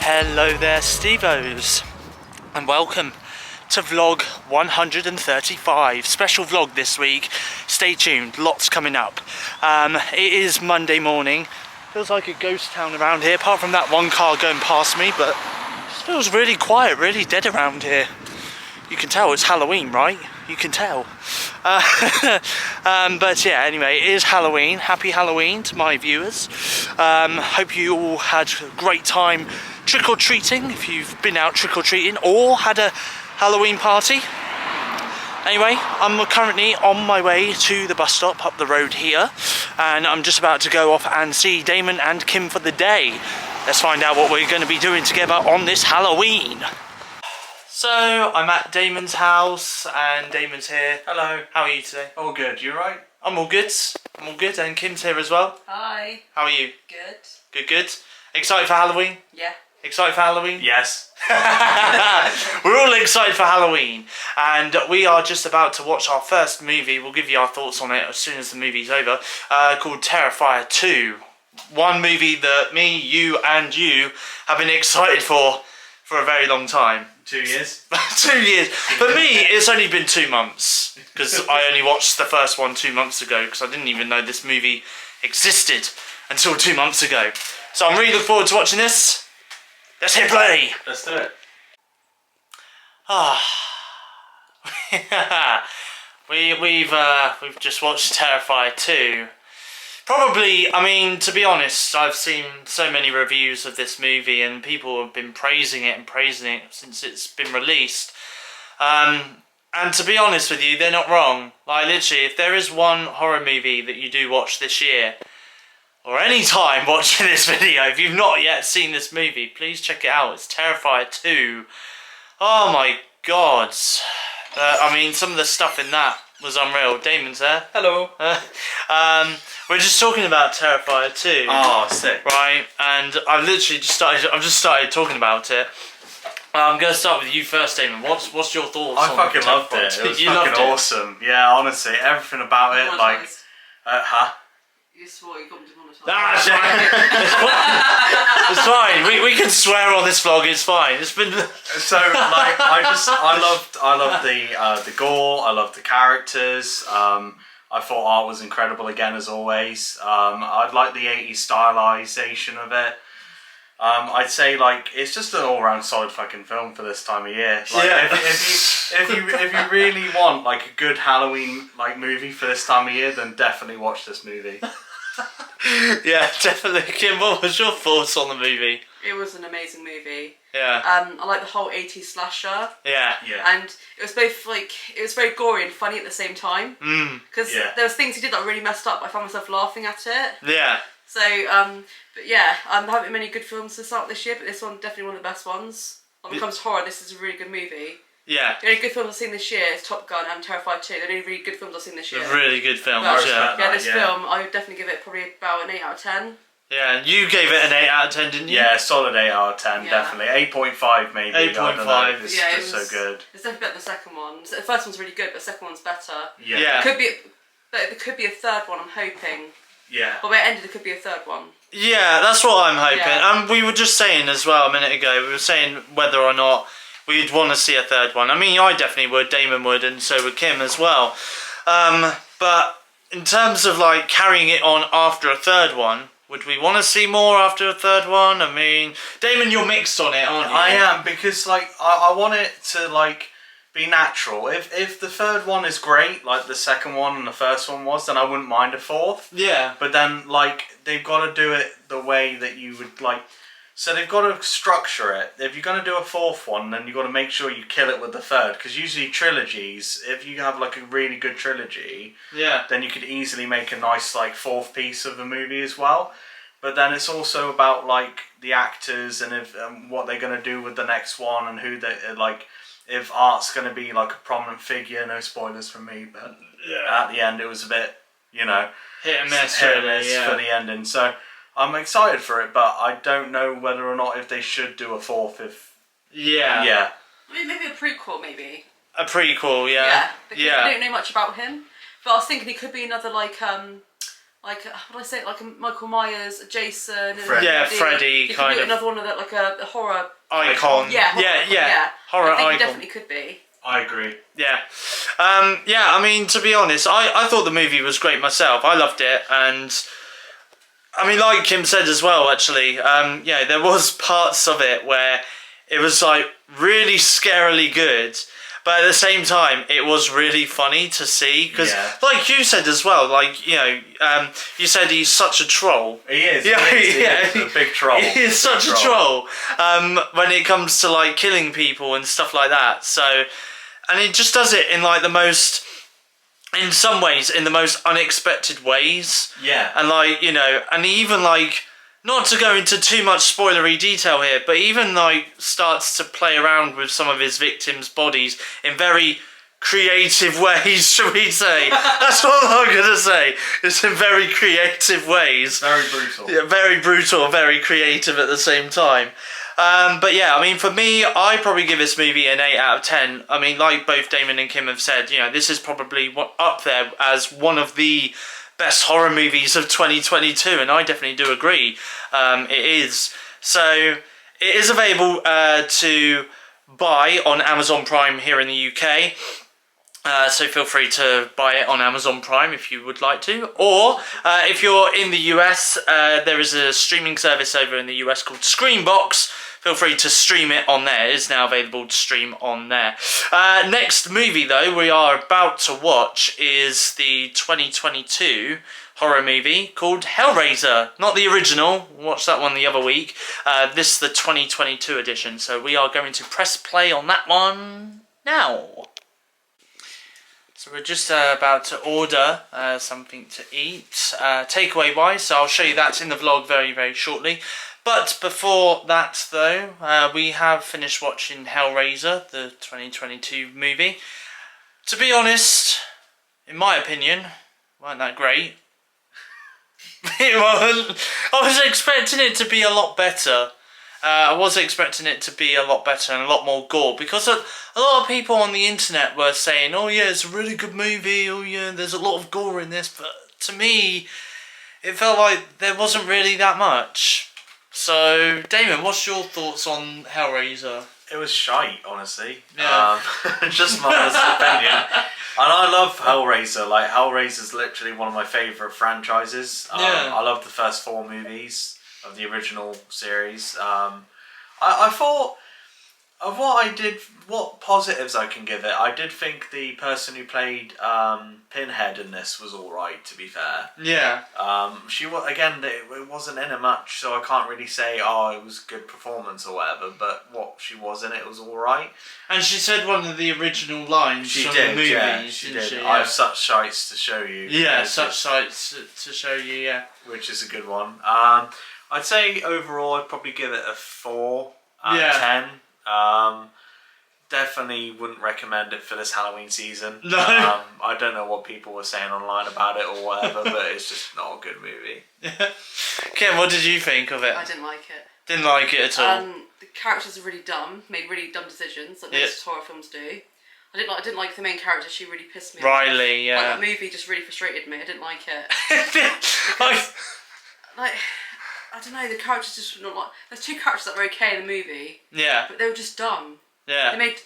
Hello there, Stevos, and welcome to vlog 135. Special vlog this week. Stay tuned, lots coming up. It is Monday morning. Feels like a ghost town around here, apart from that one car going past me, but it just feels really quiet, really dead around here. You can tell it's Halloween, right? You can tell. But yeah, anyway, it is Halloween. Happy Halloween to my viewers. Hope you all had a great time trick-or-treating, if you've been out trick-or-treating or had a Halloween party. Anyway, I'm currently on my way to the bus stop up the road here, and I'm just about to go off and see Damon and Kim for the day. Let's find out what we're going to be doing together on this Halloween. So, I'm at Damon's house, and Damon's here. Hello. How are you today? All good. You right? I'm all good. I'm all good, and Kim's here as well. Hi. How are you? Good. Good, good. Excited for Halloween? Yeah. Excited for Halloween? Yes. We're all excited for Halloween, and we are just about to watch our first movie. We'll give you our thoughts on it as soon as the movie's over, called Terrifier 2. One movie that me, you and you have been excited for a very long time. 2 years. 2 years. For me, it's only been 2 months, because I only watched the first one 2 months ago, because I didn't even know this movie existed until 2 months ago. So I'm really looking forward to watching this. Let's hit play. Let's do it. We've just watched Terrifier 2. Probably, I mean, to be honest, I've seen so many reviews of this movie and people have been praising it since it's been released. And to be honest with you, they're not wrong. Like, literally, if there is one horror movie that you do watch this year, or any time watching this video, if you've not yet seen this movie, please check it out. It's Terrifier 2. Oh my god. I mean, some of the stuff in that was unreal. Damon's there. Hello. We're just talking about Terrifier 2. Oh, sick. Right, and I've just started talking about it. I'm going to start with you first, Damon. What's your thoughts on I fucking loved Terrifier it. 2? It was You fucking loved it? awesome. Yeah, honestly, everything about it, like... You swore you got to monetize. That's fine. It's fine. We can swear on this vlog. It's fine. It's been So, like, I loved the gore. I loved the characters. I thought art was incredible again, as always. I'd like the 80s stylization of it. I'd say, like, it's just an all-round solid fucking film for this time of year. Like, yeah. If you really want, like, a good Halloween, like, movie for this time of year, then definitely watch this movie. Yeah, definitely. Kim, what was your thoughts on the movie? It was an amazing movie. Yeah. I like the whole 80s slasher. Yeah. Yeah. And it was both it was very gory and funny at the same time. Because there was things he did that really messed up. I found myself laughing at it. Yeah. So, but yeah, there haven't been many good films to start this year, but this one definitely one of the best ones. When it comes to horror, this is a really good movie. Yeah. The only good films I've seen this year is Top Gun and Terrifier 2. They're the only really good films I've seen this year. Really good films, But, yeah. this film, I would definitely give it probably about an 8 out of 10. Yeah, and you gave it an 8 out of 10, didn't you? Yeah, solid 8 out of 10, definitely. 8.5 maybe. 8.5. It's Yeah, just so good. It's definitely better than the second one. So the first one's really good, but the second one's better. Yeah. There could be a third one, I'm hoping. Yeah. But where it ended, there could be a third one. Yeah, that's what I'm hoping. Yeah. And we were just saying as well a minute ago, we were saying whether or not we'd want to see a third one. I mean, I definitely would, Damon would, and so would Kim as well. But in terms of, like, carrying it on after a third one, would we want to see more after a third one? I mean, Damon, you're mixed on it, aren't you? I am, because, like, I want it to, like, be natural. If the third one is great, like the second one and the first one was, then I wouldn't mind a fourth. Yeah. But then, like, they've got to do it the way that you would, like... So they've got to structure it. If you're going to do a fourth one, then you've got to make sure you kill it with the third. Because usually trilogies, if you have, like, a really good trilogy... Yeah. Then you could easily make a nice, like, fourth piece of the movie as well. But then it's also about, like, the actors and if what they're going to do with the next one and who they, like... If art's going to be, like, a prominent figure, no spoilers from me, but at the end it was a bit, you know... Hit and miss, for the ending. So I'm excited for it, but I don't know whether or not if they should do a fourth Yeah. Yeah. I mean, maybe a prequel, maybe. A prequel, yeah. Yeah, because I don't know much about him. But I was thinking he could be another, like, like how do I say it? Like a Michael Myers, a Jason, and Freddy. Yeah, Freddy, It kind could be of another one of that, like a horror. icon. Yeah, Horror I think icon. it definitely could be. I agree. Yeah. I mean, to be honest, I thought the movie was great myself. I loved it, and I mean, like Kim said as well, actually, there was parts of it where it was like really scarily good, but at the same time, it was really funny to see because, like you said as well, like you said he's such a troll. He is. Yeah, He is a big troll. He is such a troll when it comes to like killing people and stuff like that. So, and he just does it in like the most. In some ways, in the most unexpected ways. Yeah. And like, and he even like, not to go into too much spoilery detail here, but even like starts to play around with some of his victims' bodies in very creative ways, shall we say. That's all I'm going to say. It's in very creative ways. Very brutal. Yeah, very brutal, very creative at the same time. But yeah, I mean, for me, I probably give this movie an 8 out of 10. I mean, like both Damon and Kim have said, this is probably up there as one of the best horror movies of 2022, and I definitely do agree. It is. So, it is available to buy on Amazon Prime here in the UK. So feel free to buy it on Amazon Prime if you would like to. Or if you're in the US, there is a streaming service over in the US called Screenbox. Feel free to stream it on there. It is now available to stream on there. Next movie, though, we are about to watch is the 2022 horror movie called Hellraiser. Not the original. Watched that one the other week. This is the 2022 edition. So we are going to press play on that one now. So we're just about to order something to eat, takeaway wise, so I'll show you that in the vlog very, very shortly. But before that though, we have finished watching Hellraiser, the 2022 movie. To be honest, in my opinion, weren't that great. It wasn't. I was expecting it to be a lot better. I was expecting it to be a lot better and a lot more gore, because a lot of people on the internet were saying, oh yeah, it's a really good movie, oh yeah, there's a lot of gore in this, but to me, it felt like there wasn't really that much. So, Damon, what's your thoughts on Hellraiser? It was shite, honestly. Yeah. Just my honest opinion. And I love Hellraiser. Like, Hellraiser's literally one of my favourite franchises. I love the first 4 movies of the original series. I thought of what positives I can give it. I did think the person who played Pinhead in this was alright, to be fair. Yeah. She was, again, it wasn't in a much, so I can't really say, oh, it was a good performance or whatever, but what she was in it was alright. And she said one of the original lines from the movie, yeah, she did. she? I have such sights to show you. Yeah, such sights to show you, yeah. Which is a good one. I'd say overall I'd probably give it a 4 out of 10. Definitely wouldn't recommend it for this Halloween season. No. I don't know what people were saying online about it or whatever, but it's just not a good movie. Kim, what did you think of it? I didn't like it. Didn't like it at all. The characters are really dumb, made really dumb decisions that most horror films do. I didn't like the main character. She really pissed me off. Riley, yeah. Like, that movie just really frustrated me. I didn't like it. I don't know, the characters just not like... There's 2 characters that were okay in the movie. Yeah. But they were just dumb. Yeah. They made...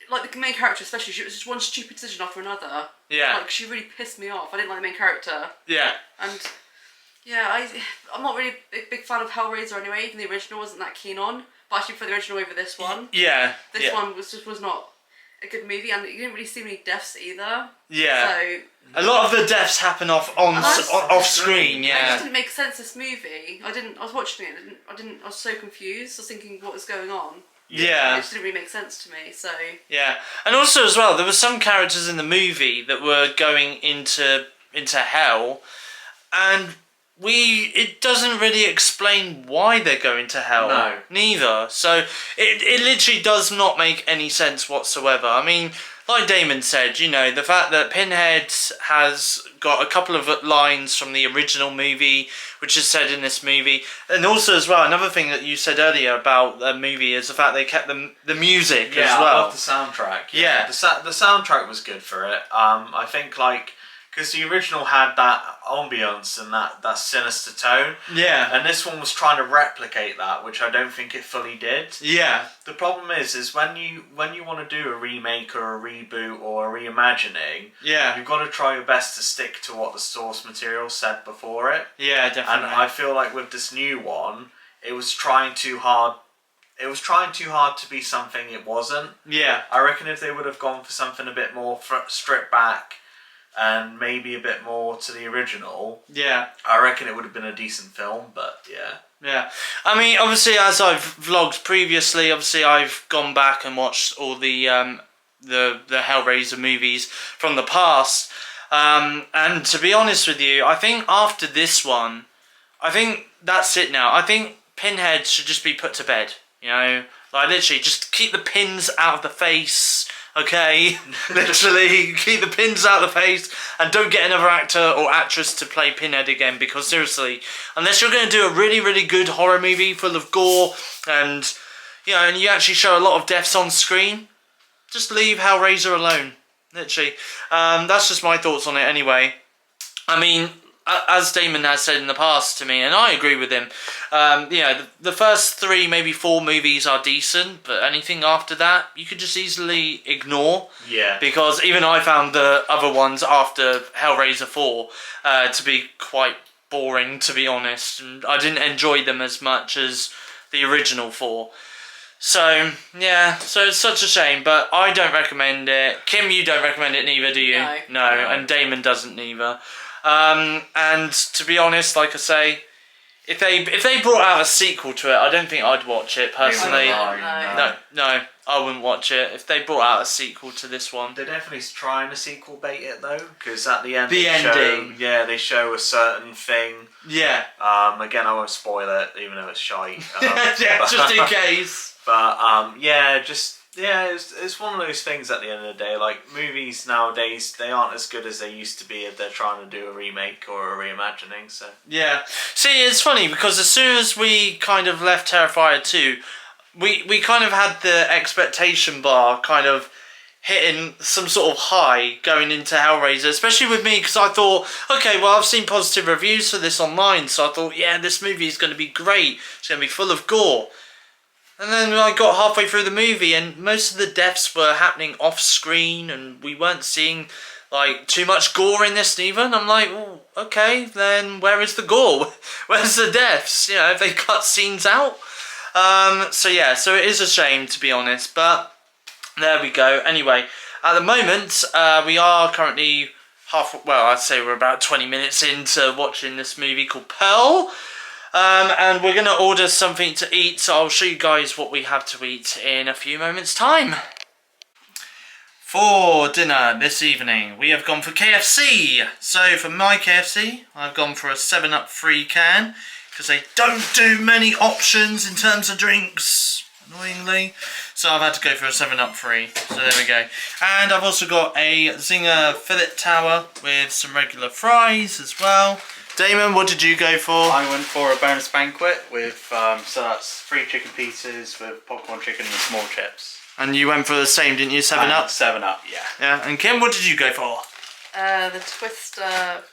Like, the main character especially, it was just one stupid decision after another. Yeah. Like, she really pissed me off. I didn't like the main character. Yeah. And... Yeah, I'm not really a big fan of Hellraiser anyway. Even the original wasn't that keen on. But I actually prefer the original over this one. Yeah. This one was not a good movie, and you didn't really see many deaths either. Yeah. So... A lot of the deaths happen off screen, yeah. It just didn't make sense, this movie. I was watching it, I was so confused. I was thinking, what was going on? Yeah. It just didn't really make sense to me, so... Yeah. And also as well, there were some characters in the movie that were going into hell, and it doesn't really explain why they're going to hell. No. Neither. So it literally does not make any sense whatsoever. I mean, like Damon said, the fact that Pinhead has got a couple of lines from the original movie, which is said in this movie, and also as well, another thing that you said earlier about the movie is the fact they kept the music as well. I love the soundtrack. Yeah. The soundtrack was good for it. I think, like, because the original had that ambience and that sinister tone. Yeah. And this one was trying to replicate that, which I don't think it fully did. Yeah. The problem is when you want to do a remake or a reboot or a reimagining, yeah, you've got to try your best to stick to what the source material said before it. Yeah, definitely. And I feel like with this new one, it was trying too hard. It was trying too hard to be something it wasn't. Yeah. I reckon if they would have gone for something a bit more stripped back and maybe a bit more to the original, yeah, I reckon it would have been a decent film, but yeah. Yeah. I mean, obviously, as I've vlogged previously, obviously I've gone back and watched all the Hellraiser movies from the past. And to be honest with you, I think after this one, I think that's it now. I think Pinhead should just be put to bed, you know? Like, literally, just keep the pins out of the face, okay? Literally, keep the pins out of the face and don't get another actor or actress to play Pinhead again, because seriously, unless you're going to do a really, really good horror movie full of gore and, you know, and you actually show a lot of deaths on screen, just leave Hellraiser alone, literally. That's just my thoughts on it anyway. I mean, as Damon has said in the past to me, and I agree with him, you know, the first 3, maybe 4 movies are decent, but anything after that, you could just easily ignore. Yeah. Because even I found the other ones after Hellraiser 4 to be quite boring, to be honest, and I didn't enjoy them as much as the original 4. So, yeah, so it's such a shame, but I don't recommend it. Kim, you don't recommend it neither, do you? No. And Damon doesn't neither. And to be honest, like I say, if they brought out a sequel to it, I don't think I'd watch it personally. No, I wouldn't watch it if they brought out a sequel to this one. They're definitely trying to sequel bait it though, because at the end, ending, they show a certain thing. Yeah. Again, I won't spoil it, even though it's shite. Yeah, just in case. But it's one of those things at the end of the day. Like, movies nowadays, they aren't as good as they used to be if they're trying to do a remake or a reimagining. So yeah, see, it's funny because as soon as we kind of left Terrifier 2, we kind of had the expectation bar kind of hitting some sort of high going into Hellraiser, especially with me, because I thought, okay, well, I've seen positive reviews for this online, so I thought, yeah, this movie is going to be great. It's going to be full of gore. And then I got halfway through the movie and most of the deaths were happening off screen and we weren't seeing like too much gore in this either. And I'm like, oh, okay, then where is the gore? Where's the deaths? You know, have they cut scenes out? So yeah, so it is a shame, to be honest, but there we go. Anyway, at the moment, we are currently I'd say we're about 20 minutes into watching this movie called Pearl. And we're going to order something to eat, so I'll show you guys what we have to eat in a few moments' time. For dinner this evening, we have gone for KFC. So for my KFC, I've gone for a 7-Up free can, because they don't do many options in terms of drinks, annoyingly. So I've had to go for a 7-Up free, so there we go. And I've also got a Zinger fillet tower with some regular fries as well. Damon, what did you go for? I went for a bonus banquet with, so that's 3 chicken pieces with popcorn chicken and small chips. And you went for the same, didn't you? 7-Up? 7-Up, yeah. Yeah, and Kim, what did you go for? The Twister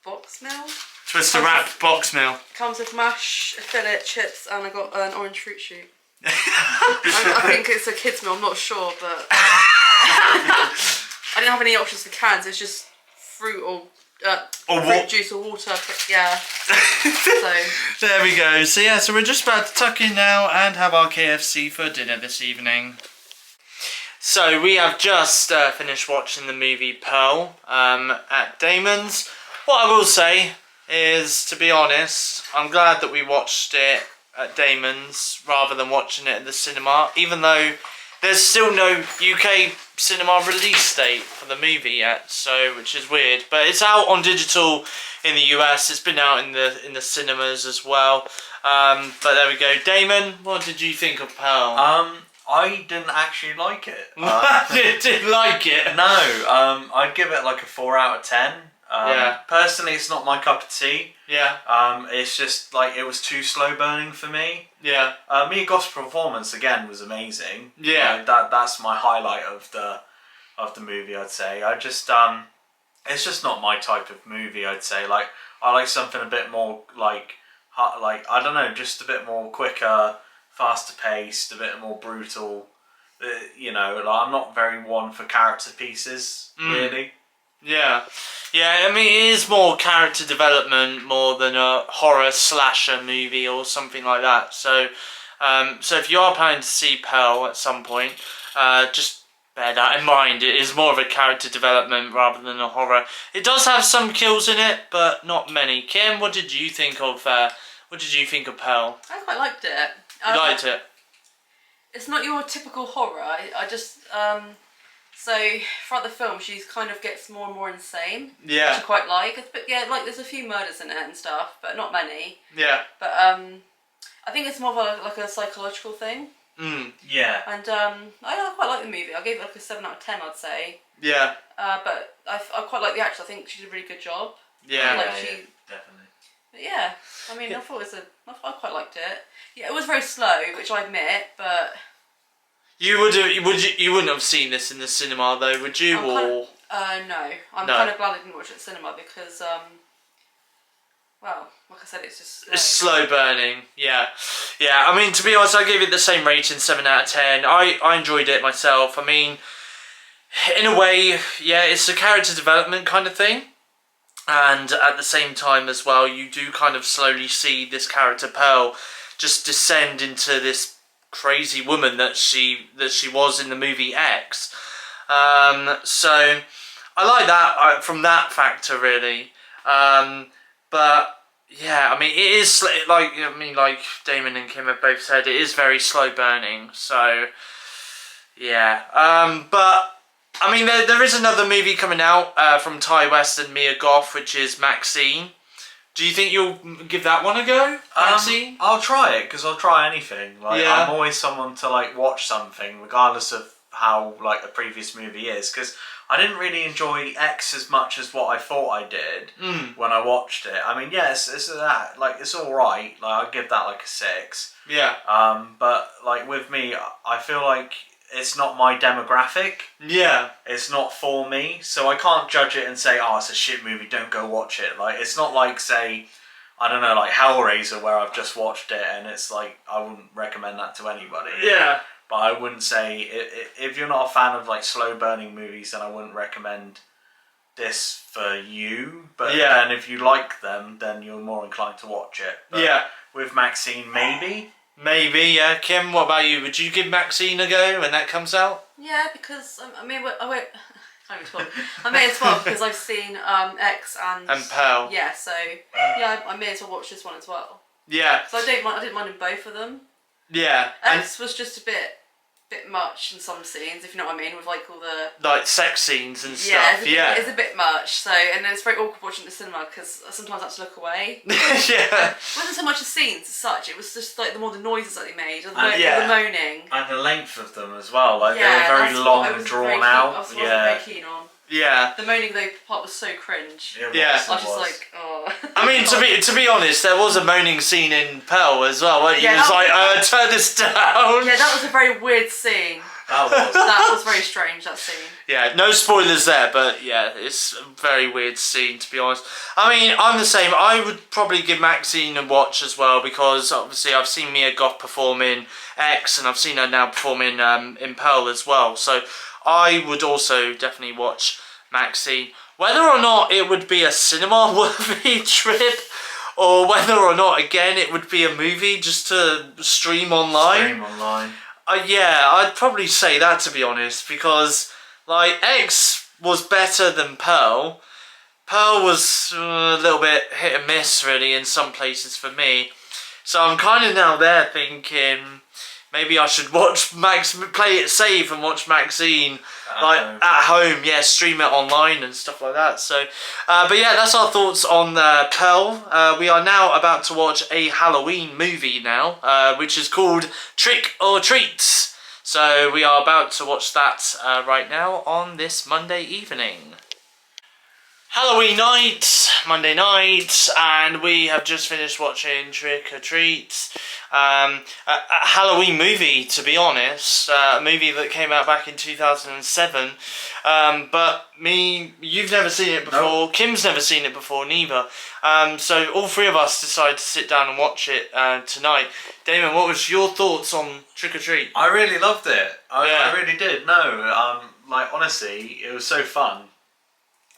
box meal. Twister wrapped box meal. Comes with mash, fillet, chips, and I got an orange fruit shoot. I think it's a kid's meal, I'm not sure, but... I didn't have any options for cans, it's just fruit or fruit juice or water, yeah. So there we go. So yeah, so we're just about to tuck in now and have our KFC for dinner this evening. So we have just finished watching the movie Pearl at Damon's. What I will say is, to be honest, I'm glad that we watched it at Damon's rather than watching it at the cinema, even though there's still no UK cinema release date for the movie yet, so which is weird. But it's out on digital in the US. It's been out in the cinemas as well. But there we go. Damon, what did you think of Pearl? I didn't actually like it. Didn't like it? No. I'd give it like a 4 out of 10. Yeah. Personally, it's not my cup of tea. Yeah. It's just like it was too slow burning for me. Yeah. Mia Goth's performance again was amazing. Yeah. That's my highlight of the movie, I'd say. I just it's just not my type of movie. I'd say like I like something a bit more like I don't know, just a bit more quicker, faster paced, a bit more brutal. You know, like, I'm not very one for character pieces, really. Yeah, I mean, it is more character development more than a horror slasher movie or something like that. So, so if you are planning to see Pearl at some point, just bear that in mind. It is more of a character development rather than a horror. It does have some kills in it, but not many. Kim, what did you think of? What did you think of Pearl? I quite liked it. You liked it? It's not your typical horror. I just so throughout the film, she kind of gets more and more insane. Yeah. Which I quite like. But yeah, like there's a few murders in it and stuff, but not many. Yeah. But I think it's more of like a psychological thing. Yeah. And I quite like the movie. I gave it like a 7 out of 10, I'd say. Yeah. But I quite like the actress. I think she did a really good job. Yeah. Definitely. But yeah, I mean, I thought I quite liked it. Yeah, it was very slow, which I admit, but you wouldn't have seen this in the cinema though, would you? No, I'm No. kind of glad I didn't watch it at the cinema because well, like I said, it's just slow. It's slow burning. Yeah. I mean, to be honest, I gave it the same rating, 7 out of 10. I enjoyed it myself. I mean, in a way, yeah, it's a character development kind of thing. And at the same time as well, you do kind of slowly see this character Pearl just descend into this crazy woman that she was in the movie X. So I like that from that factor really. But yeah, I mean, it is like Damon and Kim have both said, it is very slow burning. So yeah, but. I mean, there is another movie coming out from Ty West and Mia Goth, which is Maxine. Do you think you'll give that one a go, Maxine? I'll try it, because I'll try anything. Like, Yeah. I'm always someone to like watch something, regardless of how like the previous movie is. Because I didn't really enjoy X as much as what I thought I did when I watched it. I mean, yes, it's all right. Like, I'd give that like a 6. Yeah. But like with me, I feel like it's not my demographic. Yeah. It's not for me, so I can't judge it and say, oh, it's a shit movie, don't go watch it. Like, it's not like, say, I don't know, like Hellraiser, where I've just watched it and it's like, I wouldn't recommend that to anybody. Yeah. But I wouldn't say, if you're not a fan of like slow burning movies, then I wouldn't recommend this for you. But then if you like them, then you're more inclined to watch it. But yeah. With Maxine, maybe. Maybe, yeah. Kim, what about you? Would you give Maxine a go when that comes out? Yeah, because I mean, I won't. Can't even talk. I may as well because I've seen X and Pearl. Yeah, so yeah, I may as well watch this one as well. Yeah. So I didn't mind in both of them. Yeah. X was just a bit much in some scenes, if you know what I mean, with like all the like sex scenes and stuff. It's a bit much. So and then it's very awkward watching the cinema because sometimes I have to look away. Yeah. It wasn't so much the scenes as such. It was just like the noises that they made, or the moaning, and the length of them as well. Like they that's were very what long I and was drawn out. I wasn't very keen on. Yeah. The moaning though part was so cringe. Yeah. I was just like, oh. I mean, to be honest, there was a moaning scene in Pearl as well, where Yeah, he was like, turn this down. Yeah, that was a very weird scene. That was very strange, that scene. Yeah, no spoilers there, but yeah, it's a very weird scene, to be honest. I mean, I'm the same. I would probably give Maxine a watch as well, because obviously I've seen Mia Goth perform in X, and I've seen her now perform in Pearl as well. So I would also definitely watch Maxine. Whether or not it would be a cinema-worthy trip, or whether or not, again, it would be a movie just to stream online. Yeah, I'd probably say that, to be honest, because like X was better than Pearl. Pearl was a little bit hit and miss really in some places for me. So I'm kind of now there thinking maybe I should watch play it safe and watch Maxine at home, yeah, stream it online and stuff like that. So, but yeah, that's our thoughts on Pearl. We are now about to watch a Halloween movie now, which is called Trick or Treats. So we are about to watch that right now on this Monday evening. Halloween night, Monday night, and we have just finished watching Trick or Treat. A Halloween movie, to be honest. A movie that came out back in 2007. But you've never seen it before. Nope. Kim's never seen it before, neither. So all three of us decided to sit down and watch it tonight. Damon, what was your thoughts on Trick or Treat? I really loved it. Yeah. I really did. No, like honestly, it was so fun.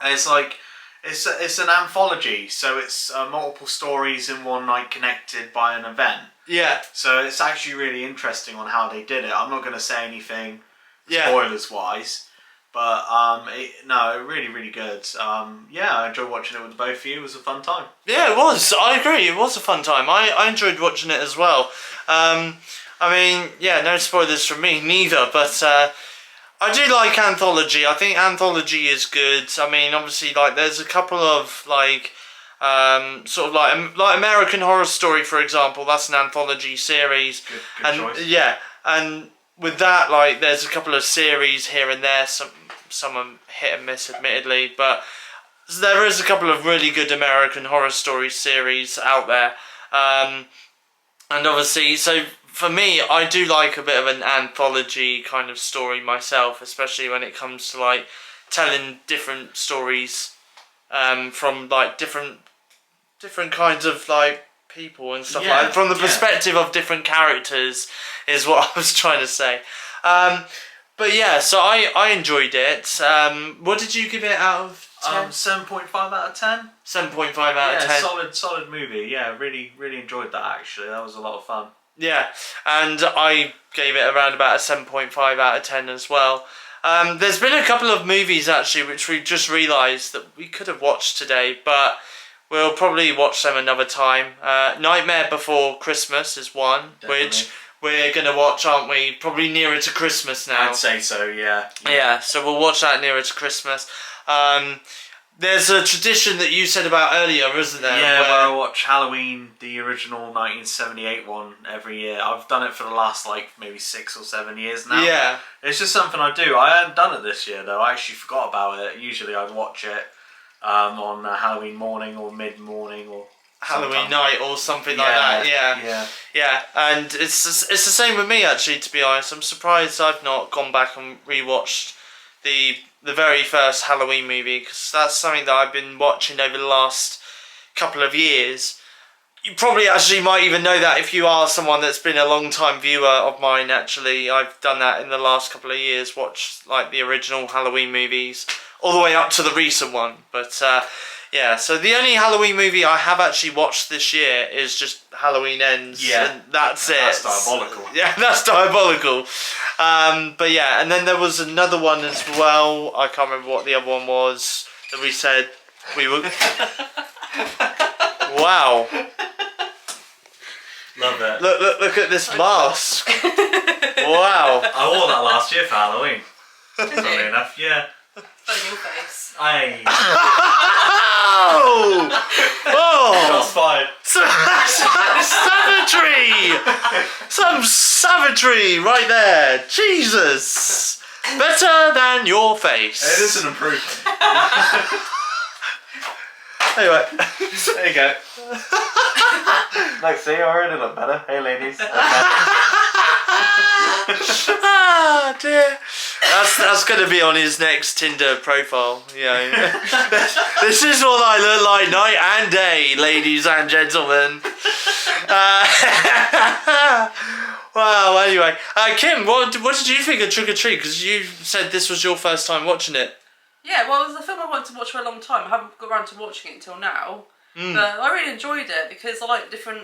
And it's like it's an anthology, so it's multiple stories in one night connected by an event. Yeah. So it's actually really interesting on how they did it. I'm not going to say anything Yeah. spoilers wise, but really, really good. I enjoyed watching it with both of you. It was a fun time. Yeah, it was. I agree. It was a fun time. I enjoyed watching it as well. No spoilers from me, neither. But I do like anthology. I think anthology is good. I mean, obviously, like there's a couple of like sort of like American Horror Story, for example. That's an anthology series. Good choice. Yeah, and with that, like there's a couple of series here and there. Some are hit and miss, admittedly, but there is a couple of really good American Horror Story series out there. And obviously, so for me, I do like a bit of an anthology kind of story myself, especially when it comes to like telling different stories from like different kinds of like people and stuff like that. From the perspective of different characters is what I was trying to say. But yeah, so I enjoyed it. What did you give it out of 10? 7.5 out of 10. 7.5 out of 10. Solid movie. Yeah, really, really enjoyed that actually. That was a lot of fun. Yeah, and I gave it around about a 7.5 out of 10 as well. There's been a couple of movies actually which we just realised that we could have watched today, but we'll probably watch them another time. Nightmare Before Christmas is one, Definitely. which we're going to watch, aren't we? Probably nearer to Christmas now. I'd say so, yeah. Yeah, so we'll watch that nearer to Christmas. There's a tradition that you said about earlier, isn't there? Yeah, where I watch Halloween, the original 1978 one, every year. I've done it for the last, like, maybe 6 or 7 years now. Yeah. It's just something I do. I hadn't done it this year, though. I actually forgot about it. Usually I'd watch it on Halloween morning or mid-morning or Halloween sometime. night or something like that, yeah. And it's the same with me, actually, to be honest. I'm surprised I've not gone back and rewatched the very first Halloween movie, because that's something that I've been watching over the last couple of years. You probably actually might even know that if you are someone that's been a long time viewer of mine. Actually, I've done that in the last couple of years, watched like the original Halloween movies all the way up to the recent one. But yeah, so the only Halloween movie I have actually watched this year is just Halloween Ends. Yeah. And that's it. That's diabolical. Yeah, that's diabolical. But yeah, and then there was another one as well. I can't remember what the other one was that we said we were. Wow. Love it. Look at this mask. Wow. I wore that last year for Halloween. Funny enough, yeah. On your face. Oh! Oh! Shots fired. Some savagery right there. Jesus. Better than your face. It is an improvement. Anyway. There you go. Like, see, I already look better. Hey, ladies. Ah, dear. That's going to be on his next Tinder profile. You know. This is what I look like night and day, ladies and gentlemen. Wow. Anyway, Kim, what did you think of Trick or Treat? Because you said this was your first time watching it. Yeah, well, it was a film I wanted to watch for a long time. I haven't got around to watching it until now. But I really enjoyed it because I like different...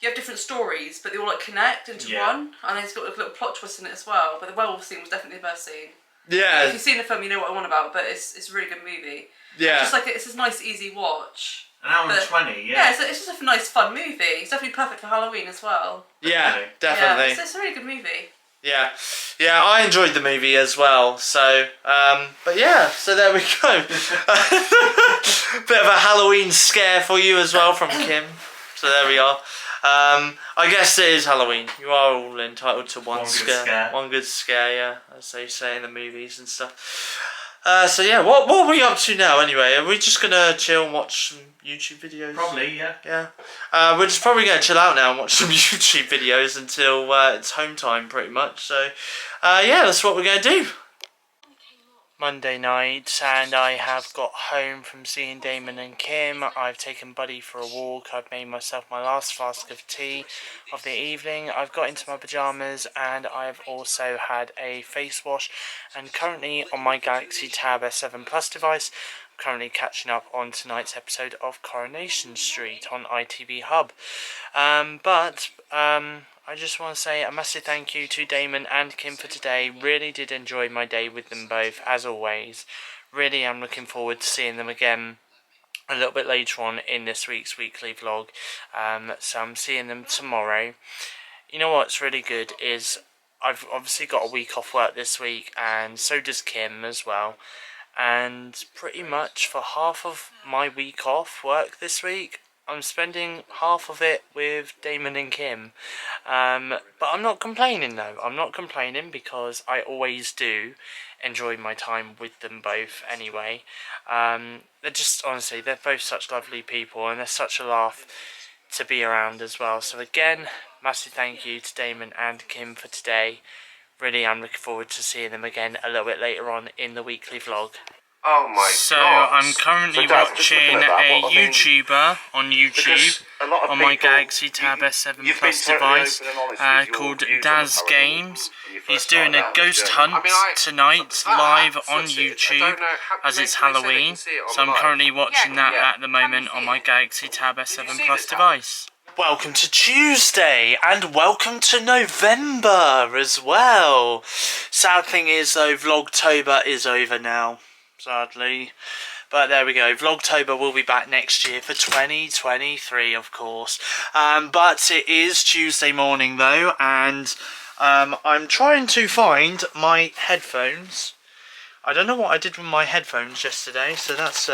you have different stories, but they all like connect into one. And it's got a little plot twist in it as well. But the werewolf scene was definitely the best scene. Yeah. If you've seen the film, you know what I'm on about, but it's a really good movie. Yeah. It's just like, it's a nice, easy watch. An hour and 20, Yeah, it's just a nice, fun movie. It's definitely perfect for Halloween as well. Yeah, definitely. Yeah, it's a really good movie. Yeah, I enjoyed the movie as well. So, but yeah, so there we go. Bit of a Halloween scare for you as well from Kim. So there we are. I guess it is Halloween. You are all entitled to one scare. One good scare, yeah, as they say in the movies and stuff. So yeah, what are we up to now anyway? Are we just gonna chill and watch some YouTube videos? Probably, yeah. Yeah. We're just probably gonna chill out now and watch some YouTube videos until it's home time pretty much. So yeah, that's what we're gonna do. Monday night, and I have got home from seeing Damon and Kim. I've taken Buddy for a walk. I've made myself my last flask of tea of the evening. I've got into my pyjamas, and I've also had a face wash. And currently on my Galaxy Tab S7 Plus device, I'm currently catching up on tonight's episode of Coronation Street on ITV Hub. I just want to say a massive thank you to Damon and Kim for today. Really did enjoy my day with them both, as always. Really am looking forward to seeing them again a little bit later on in this week's weekly vlog. So I'm seeing them tomorrow. You know what's really good is I've obviously got a week off work this week, and so does Kim as well. And pretty much for half of my week off work this week, I'm spending half of it with Damon and Kim. But I'm not complaining though. I'm not complaining because I always do enjoy my time with them both anyway. They're just, honestly, they're both such lovely people, and they're such a laugh to be around as well. So again, massive thank you to Damon and Kim for today. Really am looking forward to seeing them again a little bit later on in the weekly vlog. Oh my so God. I'm currently watching a YouTuber on YouTube on my Galaxy Tab S7 Plus device called Daz Games. He's doing a ghost hunt tonight live on YouTube as it's Halloween. So I'm currently watching that at the moment on my Galaxy Tab S7 Plus device. Welcome to Tuesday, and welcome to November as well. Sad thing is though, Vlogtober is over now, sadly. But there we go, Vlogtober will be back next year for 2023, of course. But it is Tuesday morning though, and I'm trying to find my headphones. I don't know what I did with my headphones yesterday, so that's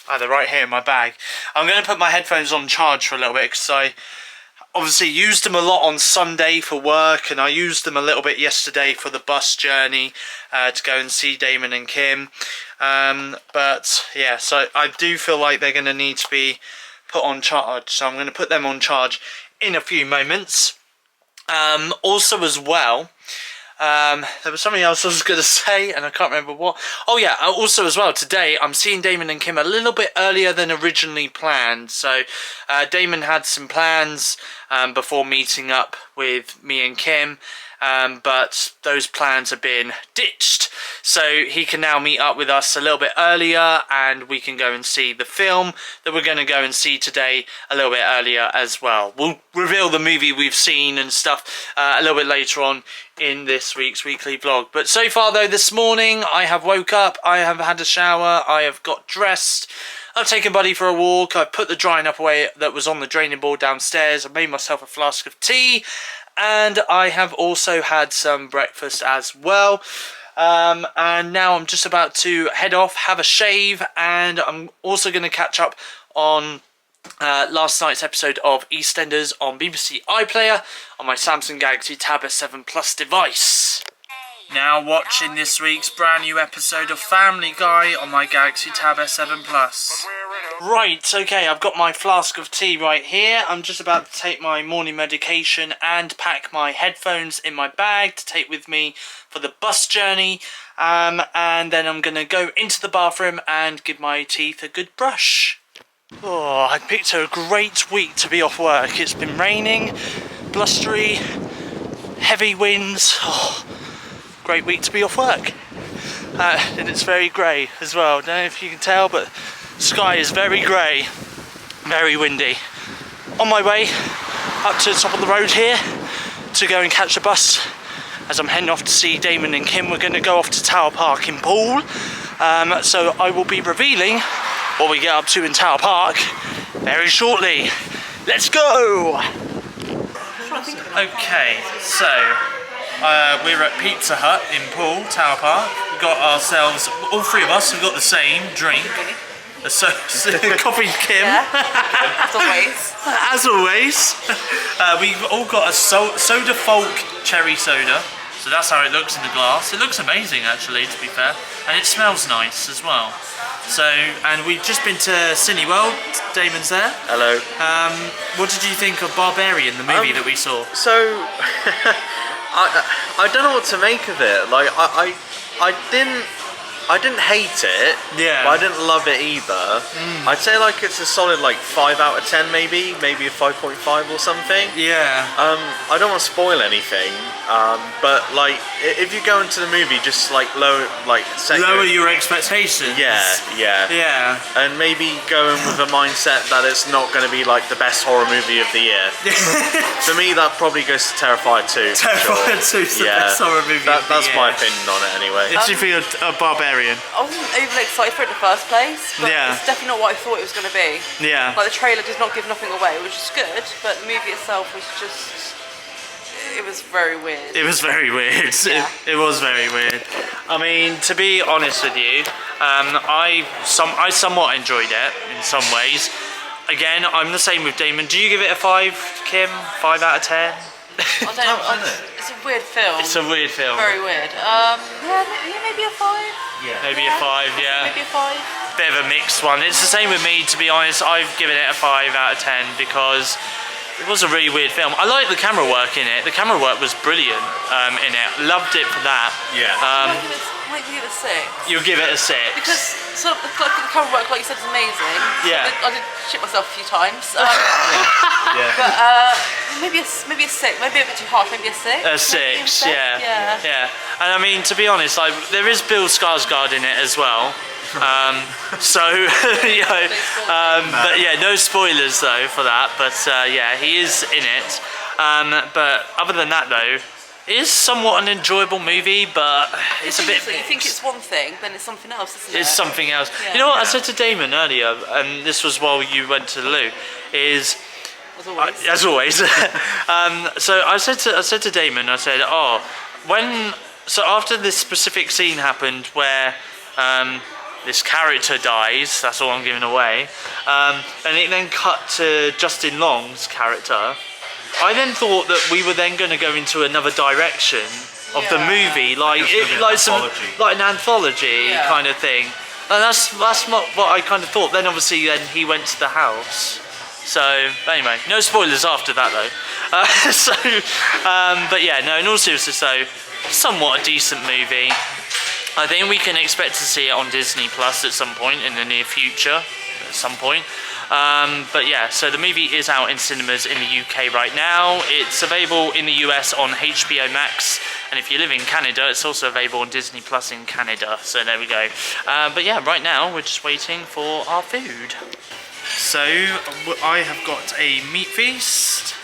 either right here in my bag. I'm going to put my headphones on charge for a little bit because I obviously used them a lot on Sunday for work, and I used them a little bit yesterday for the bus journey to go and see Damon and Kim. But yeah, so I do feel like they're going to need to be put on charge, so I'm going to put them on charge in a few moments. Also as well, there was something else I was going to say and I can't remember what. Oh yeah, also as well, today I'm seeing Damon and Kim a little bit earlier than originally planned. So Damon had some plans before meeting up with me and Kim, but those plans have been ditched, so he can now meet up with us a little bit earlier, and we can go and see the film that we're going to go and see today a little bit earlier as well. We'll reveal the movie we've seen and stuff a little bit later on in this week's weekly vlog. But so far though, this morning I have woke up, I have had a shower, I have got dressed, I've taken Buddy for a walk, I've put the drying up away that was on the draining board downstairs, I've made myself a flask of tea, and I have also had some breakfast as well. And now I'm just about to head off, have a shave, and I'm also going to catch up on last night's episode of EastEnders on BBC iPlayer on my Samsung Galaxy Tab S7 Plus device. Now watching this week's brand new episode of Family Guy on my Galaxy Tab S7 Plus. Right, okay, I've got my flask of tea right here. I'm just about to take my morning medication and pack my headphones in my bag to take with me for the bus journey. And then I'm going to go into the bathroom and give my teeth a good brush. Oh, I picked a great week to be off work. It's been raining, blustery, heavy winds. Oh, great week to be off work. And it's very grey as well. I don't know if you can tell, but the sky is very grey, very windy. On my way up to the top of the road here to go and catch a bus as I'm heading off to see Damon and Kim. We're going to go off to Tower Park in Poole. So I will be revealing what we get up to in Tower Park very shortly. Let's go! Okay, so we're at Pizza Hut in Poole, Tower Park. We've got ourselves, all three of us, we've got the same drink. Coffee Kim. Yeah. As always. As always. We've all got a Soda Folk cherry soda. So that's how it looks in the glass. It looks amazing actually, to be fair, and it smells nice as well. So, and we've just been to Cineworld. Damon's there. Hello. What did you think of Barbarian, the movie that we saw? So, I don't know what to make of it. Like, I didn't hate it. Yeah. But I didn't love it either. I'd say like it's a solid like 5 out of 10 maybe a 5.5 or something. Yeah. I don't want to spoil anything. But like if you go into the movie just like lower your expectations. Yeah. And maybe go in with a mindset that it's not going to be like the best horror movie of the year. For me, that probably goes to Terrifier 2. Terrifier 2 is the best horror movie of the That's year. my opinion on it anyway. Did you feel Barbarian? I wasn't overly excited for it in the first place, but Yeah. it's definitely not what I thought it was going to be. Yeah. Like the trailer does not give nothing away, which is good, but the movie itself was just, it was very weird. It was very weird. Yeah. It was very weird. I mean, to be honest with you, I somewhat enjoyed it in some ways. Again, I'm the same with Damon. Do you give it a 5, Kim? 5 out of 10? I don't know, it's a weird film. It's a weird film. Very weird. Maybe a 5. Maybe a 5, yeah. Maybe a 5. Bit of a mixed one. It's the same with me, to be honest. I've given it a 5 out of 10 because it was a really weird film. I like the camera work in it. The camera work was brilliant in it. Loved it for that. Yeah. I might give it a 6. You'll give it a 6. Because sort of the camera work, like you said, is amazing. Yeah. I did shit myself a few times. Yeah. But maybe a 6. Maybe a bit too harsh. Maybe a 6. A 6, Yeah. yeah. And I mean, to be honest, like there is Bill Skarsgård in it as well. So you know, but yeah, no spoilers though for that. But yeah, he is in it. But other than that though, it is somewhat an enjoyable movie, but it's a bit. You think it's one thing, then it's something else, isn't it? It's something else. Yeah. You know what I said to Damon earlier, and this was while you went to the loo, is. As always. So I said to Damon, I said, so after this specific scene happened where this character dies, that's all I'm giving away, and it then cut to Justin Long's character, I then thought that we were then going to go into another direction of the movie, like an anthology kind of thing. And that's not what I kind of thought. Then obviously he went to the house. So anyway, no spoilers after that though. But yeah, no, in all seriousness though, somewhat a decent movie. I think we can expect to see it on Disney Plus at some point in the near future, at some point. But yeah, so the movie is out in cinemas in the UK right now. It's available in the US on HBO Max, and if you live in Canada, it's also available on Disney Plus in Canada. So there we go. But yeah, right now we're just waiting for our food. So I have got a meat feast,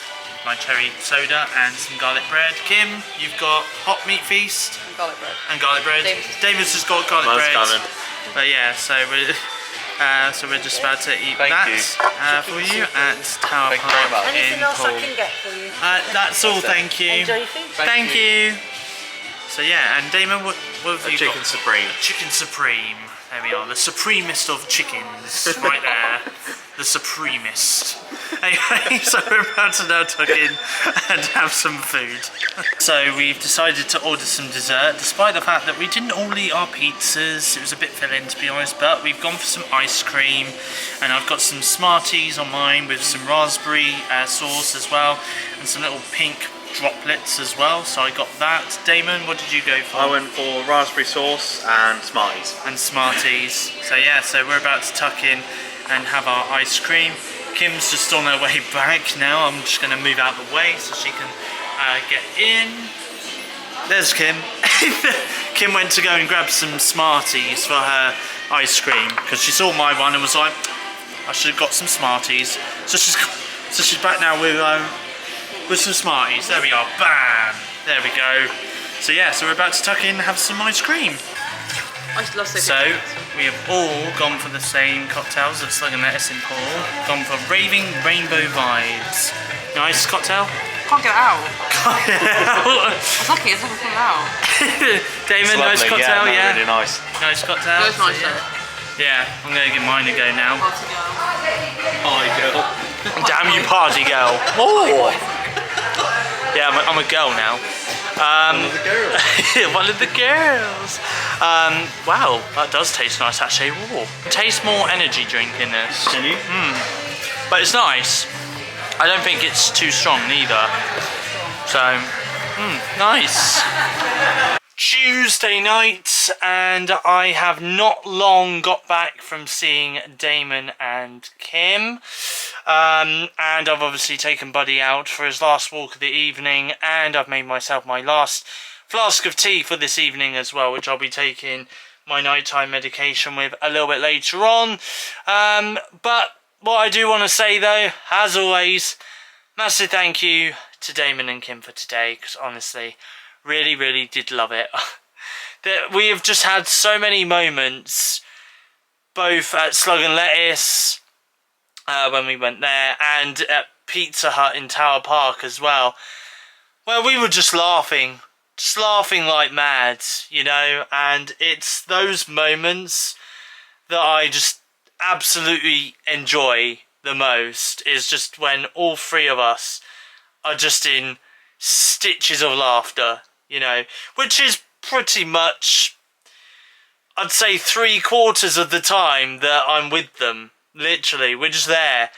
my cherry soda and some garlic bread. Kim, you've got hot meat feast And garlic bread. David's just got garlic bread. Coming. But yeah, so we're just about to eat Thank that you. for you at Tower Thank you very Park much. in Anything else Hull. I can get for you? That's all, thank you. Enjoy your food. Thank you. So yeah, and Damon, what have you Chicken got? Supreme. Chicken Supreme. There we are, the supremest of chickens, right there. The supremest. Anyway, so we're about to now tuck in and have some food. So we've decided to order some dessert, despite the fact that we didn't all eat our pizzas. It was a bit filling, to be honest, but we've gone for some ice cream, and I've got some Smarties on mine with some raspberry sauce as well, and some little pink droplets as well, so I got that. Damon, what did you go for? I went for raspberry sauce and Smarties. And Smarties. So yeah, so we're about to tuck in and have our ice cream. Kim's just on her way back now. I'm just going to move out the way so she can get in. There's Kim. Kim went to go and grab some Smarties for her ice cream because she saw my one and was like, I should have got some Smarties. So she's back now with some Smarties. There we are. Bam. There we go. So yeah, so we're about to tuck in and have some ice cream. I love So we have all gone for the same cocktails that Slug and Lettuce in Paul. Gone for Raving Rainbow Vibes. Nice cocktail. Can't get it out. I was lucky, it's not coming out. Damon, nice cocktail, yeah. Really nice. Nice cocktail. It was nice So, though. yeah, I'm gonna give mine a go now. Party girl. Hi, girl. Damn you, party girl. Oh. Yeah, I'm a girl now. One of the girls. One of the girls. Wow, that does taste nice actually. Ooh. Taste more energy drink in this. Can you? But it's nice. I don't think it's too strong neither. So, nice. Tuesday night, and I have not long got back from seeing Damon and Kim. And I've obviously taken Buddy out for his last walk of the evening, and I've made myself my last flask of tea for this evening as well, which I'll be taking my nighttime medication with a little bit later on. But what I do want to say though, as always, massive thank you to Damon and Kim for today, because honestly, really did love it. That we have just had so many moments, both at Slug and Lettuce when we went there, and at Pizza Hut in Tower Park as well, where we were just laughing like mad, you know. And it's those moments that I just absolutely enjoy the most, is just when all three of us are just in stitches of laughter, you know, which is pretty much, I'd say, 3/4 of the time that I'm with them. Literally, we're just there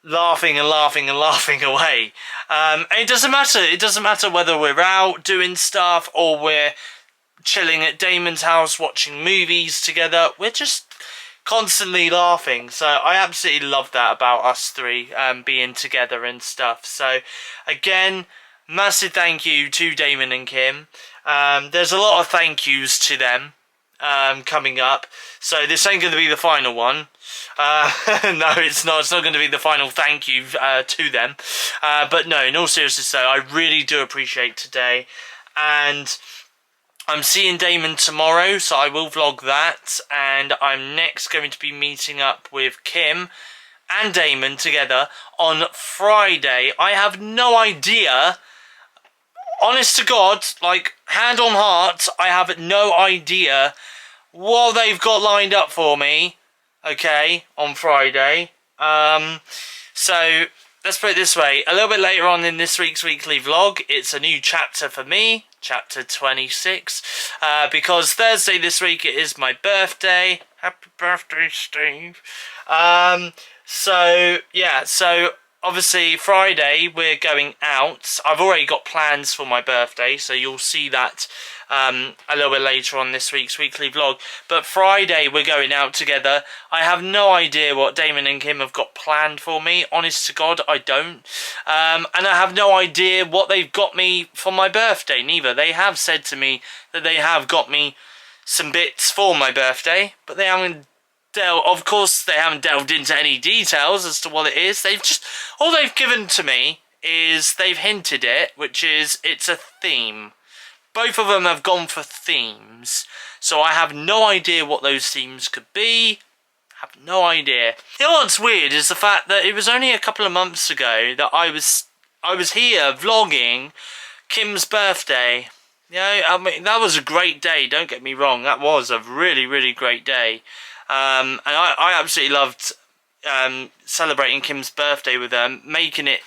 laughing and laughing and laughing away. And it doesn't matter whether we're out doing stuff or we're chilling at Damon's house watching movies together. We're just constantly laughing. So I absolutely love that about us three, being together and stuff. So again, massive thank you to Damon and Kim. There's a lot of thank yous to them coming up, so this ain't going to be the final one. No, it's not going to be the final thank you to them. But no, in all seriousness though, I really do appreciate today, and I'm seeing Damon tomorrow, so I will vlog that, and I'm next going to be meeting up with Kim and Damon together on Friday. I have no idea, honest to God, like, hand on heart, I have no idea what they've got lined up for me, okay, on Friday. So let's put it this way, a little bit later on in this week's weekly vlog, it's a new chapter for me, chapter 26, because Thursday this week it is my birthday. Happy birthday, Steve. So yeah, so obviously Friday we're going out. I've already got plans for my birthday, so you'll see that a little bit later on this week's weekly vlog. But Friday we're going out together. I have no idea what Damon and Kim have got planned for me. Honest to God, I don't. And I have no idea what they've got me for my birthday neither. They have said to me that they have got me some bits for my birthday, but they haven't of course they haven't delved into any details as to what it is. They've just, all they've given to me is they've hinted it, which is it's a theme. Both of them have gone for themes, so I have no idea what those themes could be. I have no idea. You know what's weird is the fact that it was only a couple of months ago that I was here vlogging Kim's birthday. You know, I mean, that was a great day, don't get me wrong, that was a really great day. And I absolutely loved celebrating Kim's birthday with her, making it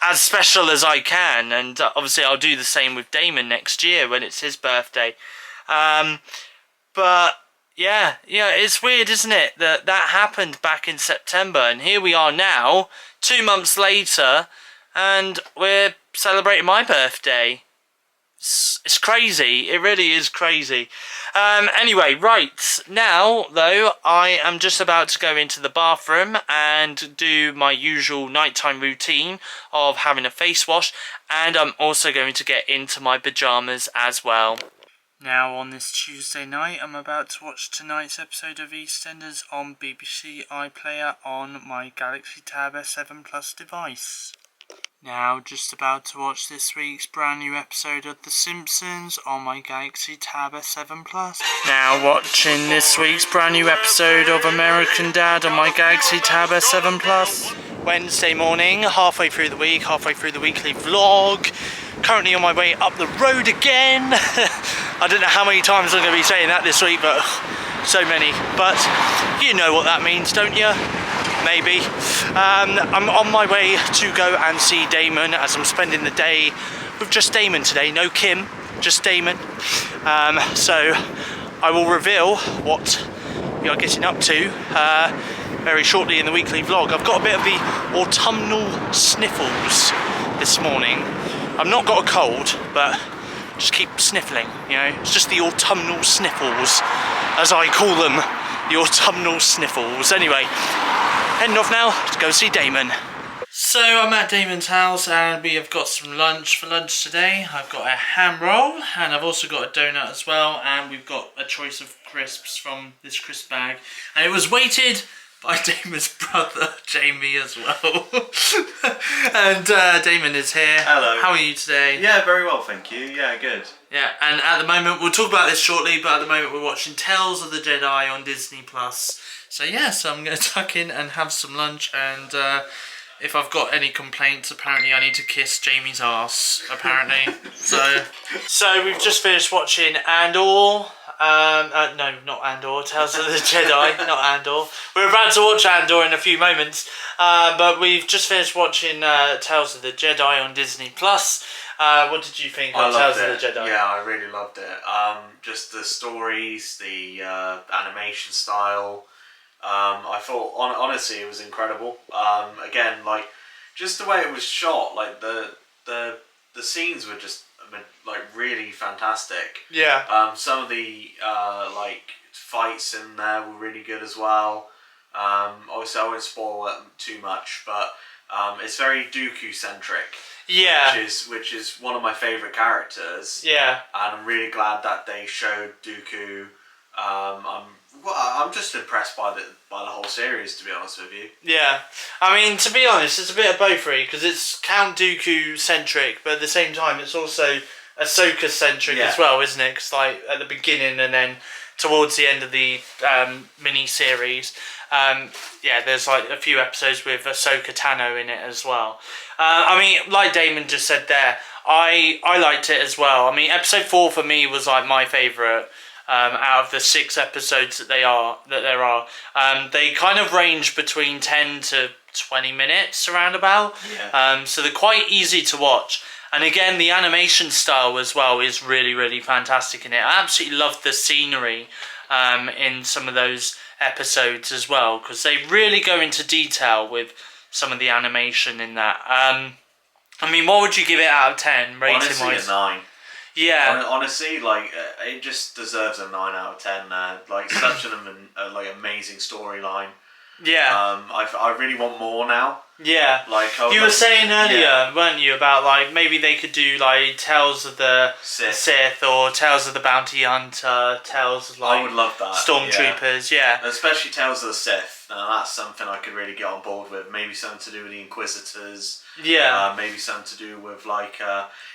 as special as I can, and obviously I'll do the same with Damon next year when it's his birthday. But yeah, it's weird, isn't it, that happened back in September, and here we are now, 2 months later, and we're celebrating my birthday. It's crazy, it really is crazy. Anyway, right, now though, I am just about to go into the bathroom and do my usual nighttime routine of having a face wash, and I'm also going to get into my pyjamas as well. Now on this Tuesday night, I'm about to watch tonight's episode of EastEnders on BBC iPlayer on my Galaxy Tab S7 Plus device. Now, just about to watch this week's brand new episode of The Simpsons on my Galaxy Tab S7 Plus. Now watching this week's brand new episode of American Dad on my Galaxy Tab S7 Plus. Wednesday morning, halfway through the week, halfway through the weekly vlog. Currently on my way up the road again. I don't know how many times I'm going to be saying that this week, but so many. But you know what that means, don't you? Maybe. I'm on my way to go and see Damon, as I'm spending the day with just Damon today, no Kim, just Damon. So I will reveal what we are getting up to very shortly in the weekly vlog. I've got a bit of the autumnal sniffles this morning. I've not got a cold, but just keep sniffling, you know. It's just the autumnal sniffles, as I call them, the autumnal sniffles. Anyway, heading off now to go see Damon. So I'm at Damon's house and we have got some lunch for lunch today. I've got a ham roll and I've also got a donut as well, and we've got a choice of crisps from this crisp bag, and it was weighted by Damon's brother Jamie as well. And Damon is here. Hello. How are you today? Yeah, very well, thank you. Yeah, good. Yeah, and at the moment, we'll talk about this shortly, but at the moment we're watching Tales of the Jedi on Disney+. So yeah, so I'm going to tuck in and have some lunch, and if I've got any complaints, apparently I need to kiss Jamie's ass, apparently. So we've just finished watching Andor. No, not Andor, Tales of the Jedi, not Andor. We're about to watch Andor in a few moments, but we've just finished watching Tales of the Jedi on Disney+. What did you think of Tales of the Jedi? Yeah, I really loved it. Just the stories, the animation style. I thought, honestly, it was incredible. Again, like, just the way it was shot, like the scenes were just like really fantastic. Yeah. Some of the like fights in there were really good as well. Obviously, I won't spoil it too much, but it's very Dooku centric. Yeah. Which is one of my favourite characters. Yeah. And I'm really glad that they showed Dooku. I'm just impressed by the whole series, to be honest with you. Yeah, I mean, to be honest, it's a bit of both, really, because it's Count Dooku centric, but at the same time, it's also Ahsoka centric as well, isn't it? Because like at the beginning and then towards the end of the mini series, yeah, there's like a few episodes with Ahsoka Tano in it as well. I mean, like Damon just said there, I liked it as well. I mean, episode 4 for me was like my favourite. Out of the 6 episodes that there are, they kind of range between 10 to 20 minutes around about. Yeah. So they're quite easy to watch. And again, the animation style as well is really, really fantastic in it. I absolutely loved the scenery in some of those episodes as well, because they really go into detail with some of the animation in that. I mean, what would you give it out of 10 rating wise? Honestly, a 9. Yeah. Honestly, like it just deserves a 9 out of 10. Like such an like amazing storyline. Yeah. I really want more now. Yeah. Like you were saying earlier, weren't you, about like maybe they could do like Tales of the Sith or Tales of the Bounty Hunter, Tales of like I would love that. Stormtroopers, yeah. Especially Tales of the Sith. That's something I could really get on board with. Maybe something to do with the Inquisitors. Yeah. Maybe something to do with like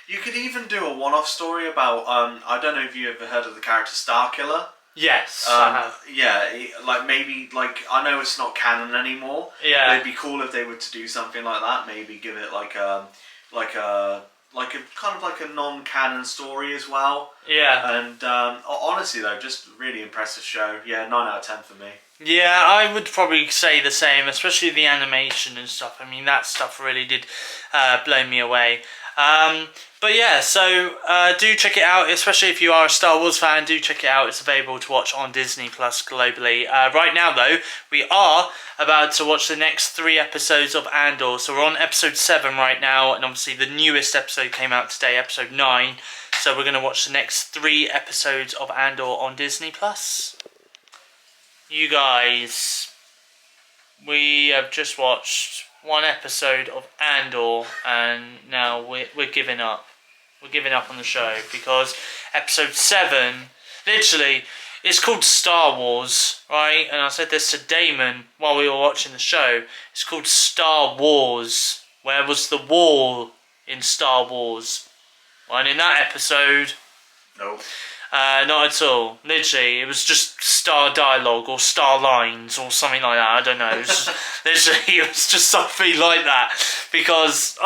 you could even do a one-off story about I don't know if you ever heard of the character Starkiller. Yes, I have. Yeah, like maybe like I know it's not canon anymore. Yeah. But it'd be cool if they were to do something like that. Maybe give it like a kind of like a non-canon story as well. Yeah. And honestly though, just really impressive show. Yeah, 9 out of 10 for me. Yeah, I would probably say the same, especially the animation and stuff. I mean, that stuff really did blow me away. But yeah, so do check it out, especially if you are a Star Wars fan, do check it out. It's available to watch on Disney Plus globally. Right now, though, we are about to watch the next 3 episodes of Andor. So we're on episode 7 right now, and obviously the newest episode came out today, episode 9. So we're going to watch the next 3 episodes of Andor on Disney Plus. You guys, we have just watched 1 episode of Andor, and now we're giving up. We're giving up on the show because episode 7, literally, it's called Star Wars, right? And I said this to Damon while we were watching the show. It's called Star Wars. Where was the war in Star Wars? Well, and in that episode, Nope. not at all. Literally, it was just star dialogue or star lines or something like that. I don't know. It was just, literally, it was just something like that because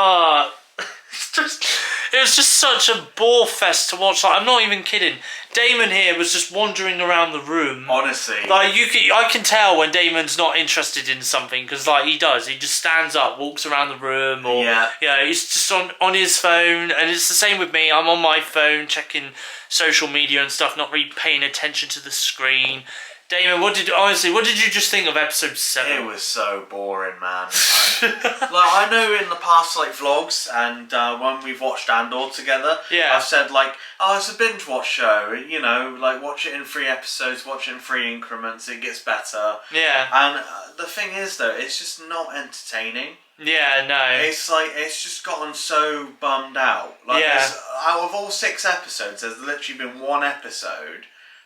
It was just such a bore fest to watch. Like, I'm not even kidding. Damon here was just wandering around the room. Honestly, Like I can tell when Damon's not interested in something because like he does. He just stands up, walks around the room, or he's just on his phone. And it's the same with me. I'm on my phone checking social media and stuff, not really paying attention to the screen. Damon, what did you just think of episode 7? it was so boring, man. I know in the past, like vlogs and when we've watched Andor together, I've said like, oh, it's a binge watch show. You know, like watch it in 3 episodes, watch it in 3 increments. It gets better. Yeah. And the thing is, though, it's just not entertaining. Yeah, no. It's like it's just gotten so bummed out. Like, out of all 6 episodes, there's literally been 1 episode.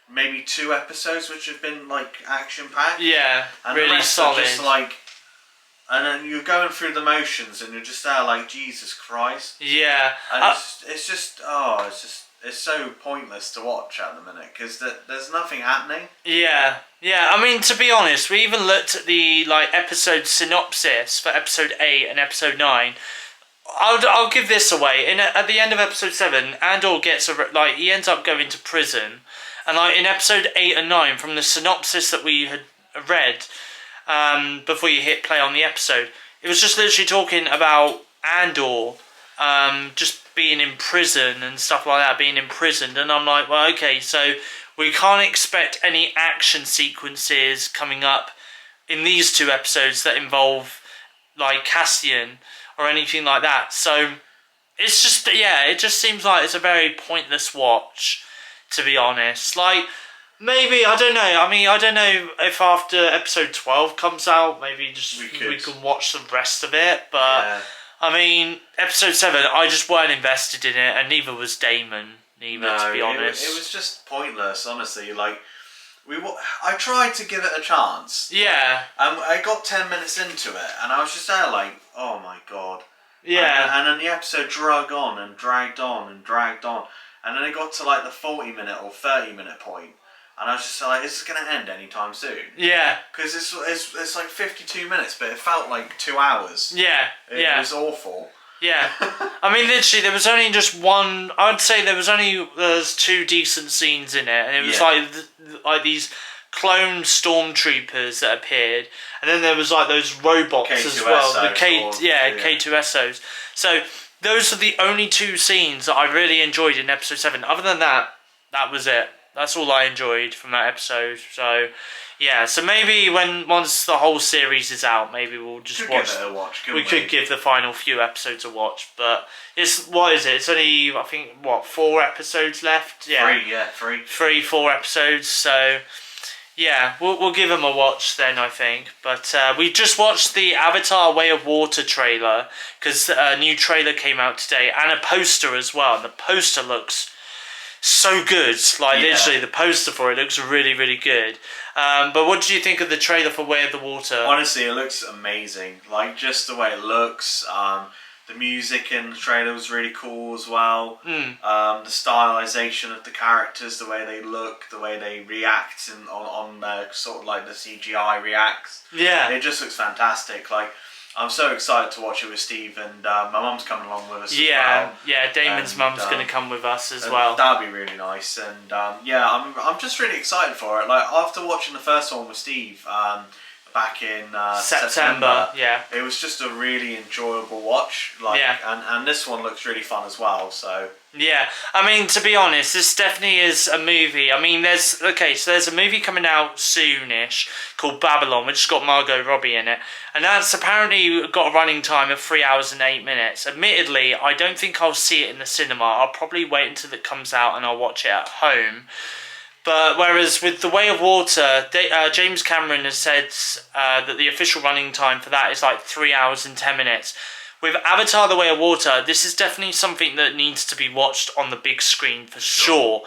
Maybe 2 episodes which have been like action packed. Yeah, and really the rest solid. Are just like, and then you're going through the motions and you're just there like Jesus Christ. Yeah, and it's so pointless to watch at the minute because there's nothing happening. Yeah. I mean, to be honest, we even looked at the like episode synopsis for episode 8 and episode 9. I'll give this away. At the end of episode 7, Andor gets he ends up going to prison. And like in episode 8 and 9, from the synopsis that we had read before you hit play on the episode, it was just literally talking about Andor just being in prison and stuff like that, being imprisoned. And I'm like, well, okay, so we can't expect any action sequences coming up in these 2 episodes that involve like Cassian or anything like that. So it's just, it just seems like it's a very pointless watch, to be honest. Like, maybe, I don't know. I mean, I don't know if after episode 12 comes out, maybe just we can watch the rest of it. But, I mean, episode 7, I just weren't invested in it, and neither was Damon, to be honest. It was just pointless, honestly. Like, I tried to give it a chance. Yeah. I got 10 minutes into it, and I was just there like, oh my god. Yeah. And then the episode dragged on and dragged on and dragged on. And then it got to like the 40-minute or 30-minute point, and I was just like, "Is this going to end anytime soon?" Yeah. Because it's like 52 minutes, but it felt like 2 hours. Yeah. It was awful. Yeah. I mean, literally, there was only just one. I'd say there's 2 decent scenes in it, and it was like these clone stormtroopers that appeared, and then there was like those robots as well. The K2SOs. So. Those are the only 2 scenes that I really enjoyed in episode 7. Other than that, that was it. That's all I enjoyed from that episode. So, yeah. So maybe once the whole series is out, maybe we'll just watch. Give it a watch. We could give the final few episodes a watch. But what is it? It's only, I think, 4 episodes left. Yeah. 3. 4 episodes. So. Yeah, we'll give them a watch then, I think. But we just watched the Avatar Way of Water trailer, because a new trailer came out today, and a poster as well. And the poster looks so good. Like, literally, the poster for it looks really, really good. But what did you think of the trailer for Way of the Water? Honestly, it looks amazing. Like, just the way it looks. The music in the trailer was really cool as well. The stylization of the characters, the way they look, the way they react, and on sort of like the CGI reacts. Yeah, it just looks fantastic. Like, I'm so excited to watch it with Steve, and my mum's coming along with us. As well. Yeah, Damon's mum's going to come with us as well. That'd be really nice, and I'm just really excited for it. Like, after watching the first one with Steve. Back in September, it was just a really enjoyable watch. And this one looks really fun as well. So I mean, to be honest, this definitely is a movie. I mean, there's a movie coming out soonish called Babylon, which has got Margot Robbie in it, and that's apparently got a running time of 3 hours and 8 minutes. Admittedly, I don't think I'll see it in the cinema. I'll probably wait until it comes out and I'll watch it at home. But whereas with The Way of Water, James Cameron has said that the official running time for that is like 3 hours and 10 minutes. With Avatar The Way of Water, this is definitely something that needs to be watched on the big screen for sure.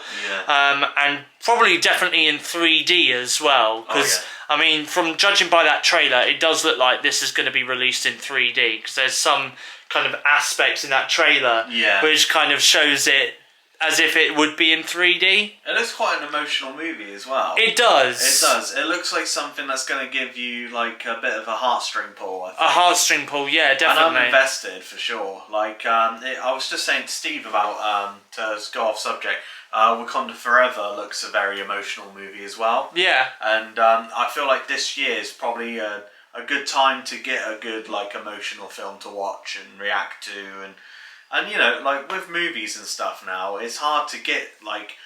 And probably definitely in 3D as well. Because, I mean, from judging by that trailer, it does look like this is going to be released in 3D. Because there's some kind of aspects in that trailer which kind of shows it as if it would be in 3D. It looks quite an emotional movie as well. It does. It does. It looks like something that's going to give you like a bit of a heartstring pull. I think. A heartstring pull, yeah, definitely. And I'm invested for sure. Like I was just saying to Steve about to go off subject. Wakanda Forever looks a very emotional movie as well. Yeah. And I feel like this year is probably a good time to get a good like emotional film to watch and react to, and you know, like with movies and stuff now, it's hard to get like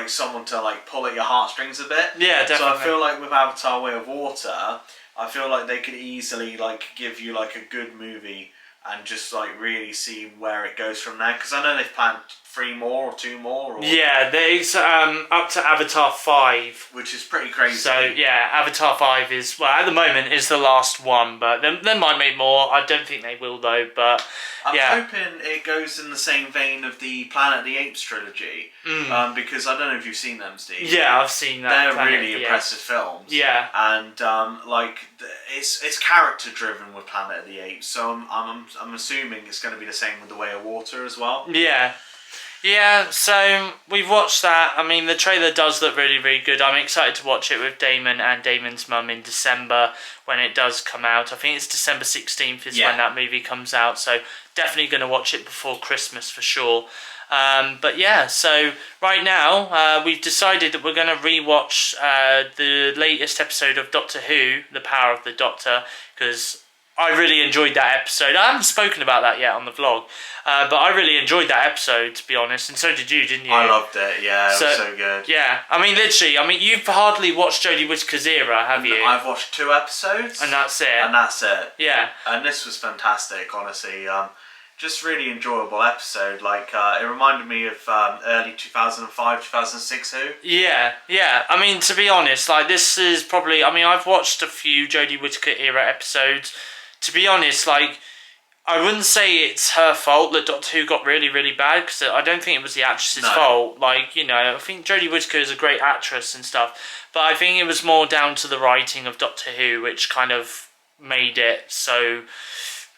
someone to like pull at your heartstrings a bit. Yeah, definitely. So I feel like with Avatar: Way of Water, I feel like they could easily like give you like a good movie and just like really see where it goes from there. Because I know they've planned 3 more or 2 more. Or, yeah, there's up to Avatar 5. which is pretty crazy. So yeah, Avatar 5 is, well, at the moment is the last one, but they might make more. I don't think they will though, but yeah. I'm hoping it goes in the same vein of the Planet of the Apes trilogy, because I don't know if you've seen them, Steve. Yeah, I've seen that. They're Planet really of the impressive Apes. films. Yeah. And like it's character driven with Planet of the Apes, so I'm assuming it's going to be the same with The Way of Water as well. Yeah. Yeah, so we've watched that. I mean, the trailer does look really, really good. I'm excited to watch it with Damon and Damon's mum in December when it does come out. I think it's December 16th is when that movie comes out, so definitely going to watch it before Christmas for sure. But yeah, so right now we've decided that we're going to rewatch the latest episode of Doctor Who, The Power of the Doctor, because I really enjoyed that episode. I haven't spoken about that yet on the vlog, but I really enjoyed that episode, to be honest, and so did you, didn't you? I loved it, yeah, it was so good. Yeah, I mean, literally, you've hardly watched Jodie Whittaker's era, have you? I've watched 2 episodes. And that's it? And that's it. Yeah. And this was fantastic, honestly. Just really enjoyable episode. Like, it reminded me of early 2005, 2006 Who. Yeah, yeah. I mean, to be honest, like, this is probably... I mean, I've watched a few Jodie Whittaker era episodes. To be honest, like, I wouldn't say it's her fault that Doctor Who got really, really bad, because I don't think it was the actress's fault. Like, you know, I think Jodie Whittaker is a great actress and stuff, but I think it was more down to the writing of Doctor Who, which kind of made it so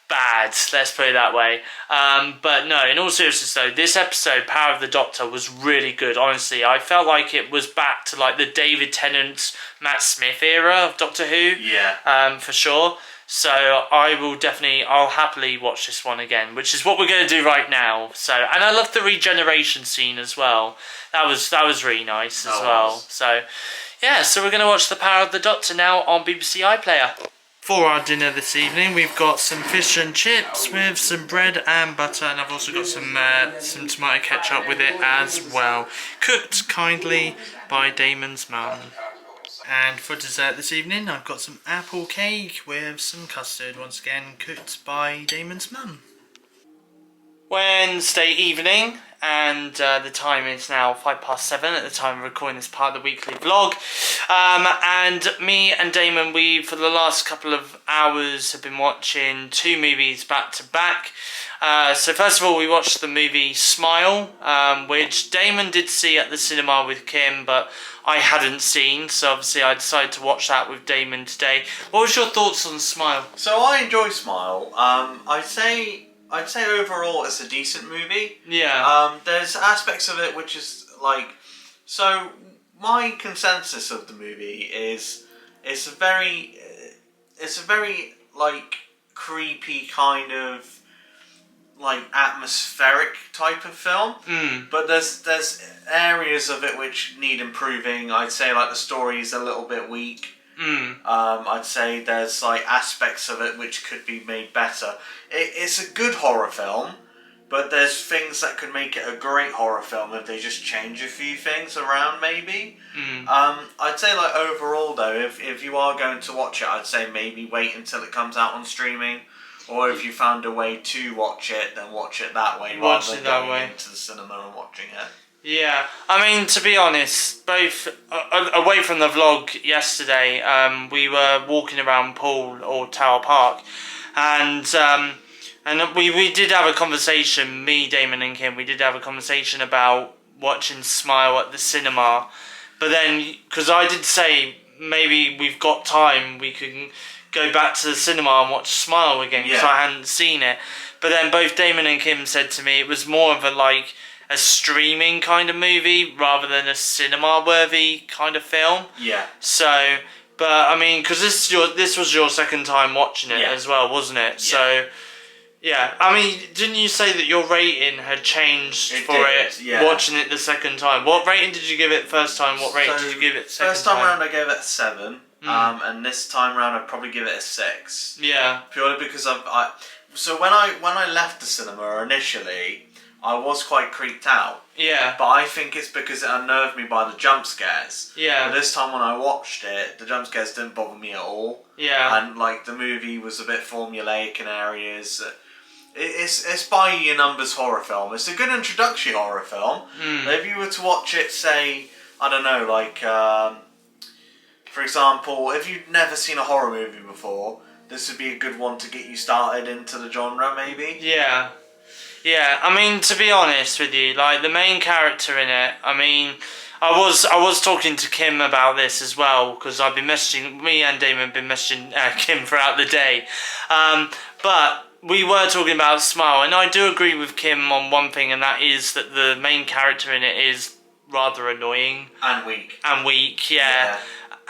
bad, let's put it that way. But no, in all seriousness though, this episode, Power of the Doctor, was really good, honestly. I felt like it was back to like the David Tennant, Matt Smith era of Doctor Who. Yeah. For sure. So I'll happily watch this one again, which is what we're going to do right now. So, and I love the regeneration scene as well. That was really nice as well. So, yeah, so we're going to watch The Power of the Doctor now on BBC iPlayer. For our dinner this evening, we've got some fish and chips with some bread and butter, and I've also got some tomato ketchup with it as well. Cooked kindly by Damon's mum. And for dessert this evening, I've got some apple cake with some custard, once again cooked by Damon's mum. Wednesday evening, and the time is now 7:05 at the time of recording this part of the weekly vlog. And me and Damon, we for the last couple of hours have been watching 2 movies back to back. So first of all, we watched the movie Smile, which Damon did see at the cinema with Kim, but I hadn't seen, so obviously I decided to watch that with Damon today. What was your thoughts on Smile? So I enjoy Smile. I'd say overall it's a decent movie. Yeah. There's aspects of it which is like, so my consensus of the movie is it's a very like creepy kind of like atmospheric type of film, but there's areas of it which need improving. I'd say like the story is a little bit weak. I'd say there's like aspects of it which could be made better. It's a good horror film, but there's things that could make it a great horror film if they just change a few things around maybe. I'd say like overall though, if you are going to watch it, I'd say maybe wait until it comes out on streaming. Or if you found a way to watch it, then watch it that way rather than going into the cinema and watching it. Yeah, I mean, to be honest, both away from the vlog yesterday, we were walking around Poole or Tower Park, and we did have a conversation, me, Damon and Kim, we did have a conversation about watching Smile at the cinema, but then, because I did say, maybe we've got time, we can go back to the cinema and watch Smile again, because I hadn't seen it, but then both Damon and Kim said to me it was more of a like a streaming kind of movie rather than a cinema worthy kind of film. Yeah. So, but I mean, because this was your second time watching it Yeah. as well, wasn't it? Yeah. So, yeah. I mean, didn't you say that your rating had changed Yeah. watching it the second time? What rating did you give it first time? What rating did you give it second First time time? round I gave it a 7. And this time round I'd probably give it a 6. Yeah. Purely because so when I left the cinema initially, I was quite creeped out. Yeah. But I think it's because it unnerved me by the jump scares. Yeah. But this time when I watched it, the jump scares didn't bother me at all. Yeah. And like the movie was a bit formulaic in areas. It's by your numbers horror film. It's a good introductory horror film. If you were to watch it, say, I don't know, like for example, if you'd never seen a horror movie before, this would be a good one to get you started into the genre, maybe. Yeah. Yeah, I mean, to be honest with you, like, the main character in it, I mean, I was talking to Kim about this as well, because I've been messaging, me and Damon have been messaging Kim throughout the day, but we were talking about Smile, and I do agree with Kim on one thing, and that is that the main character in it is rather annoying. And weak. And weak, yeah.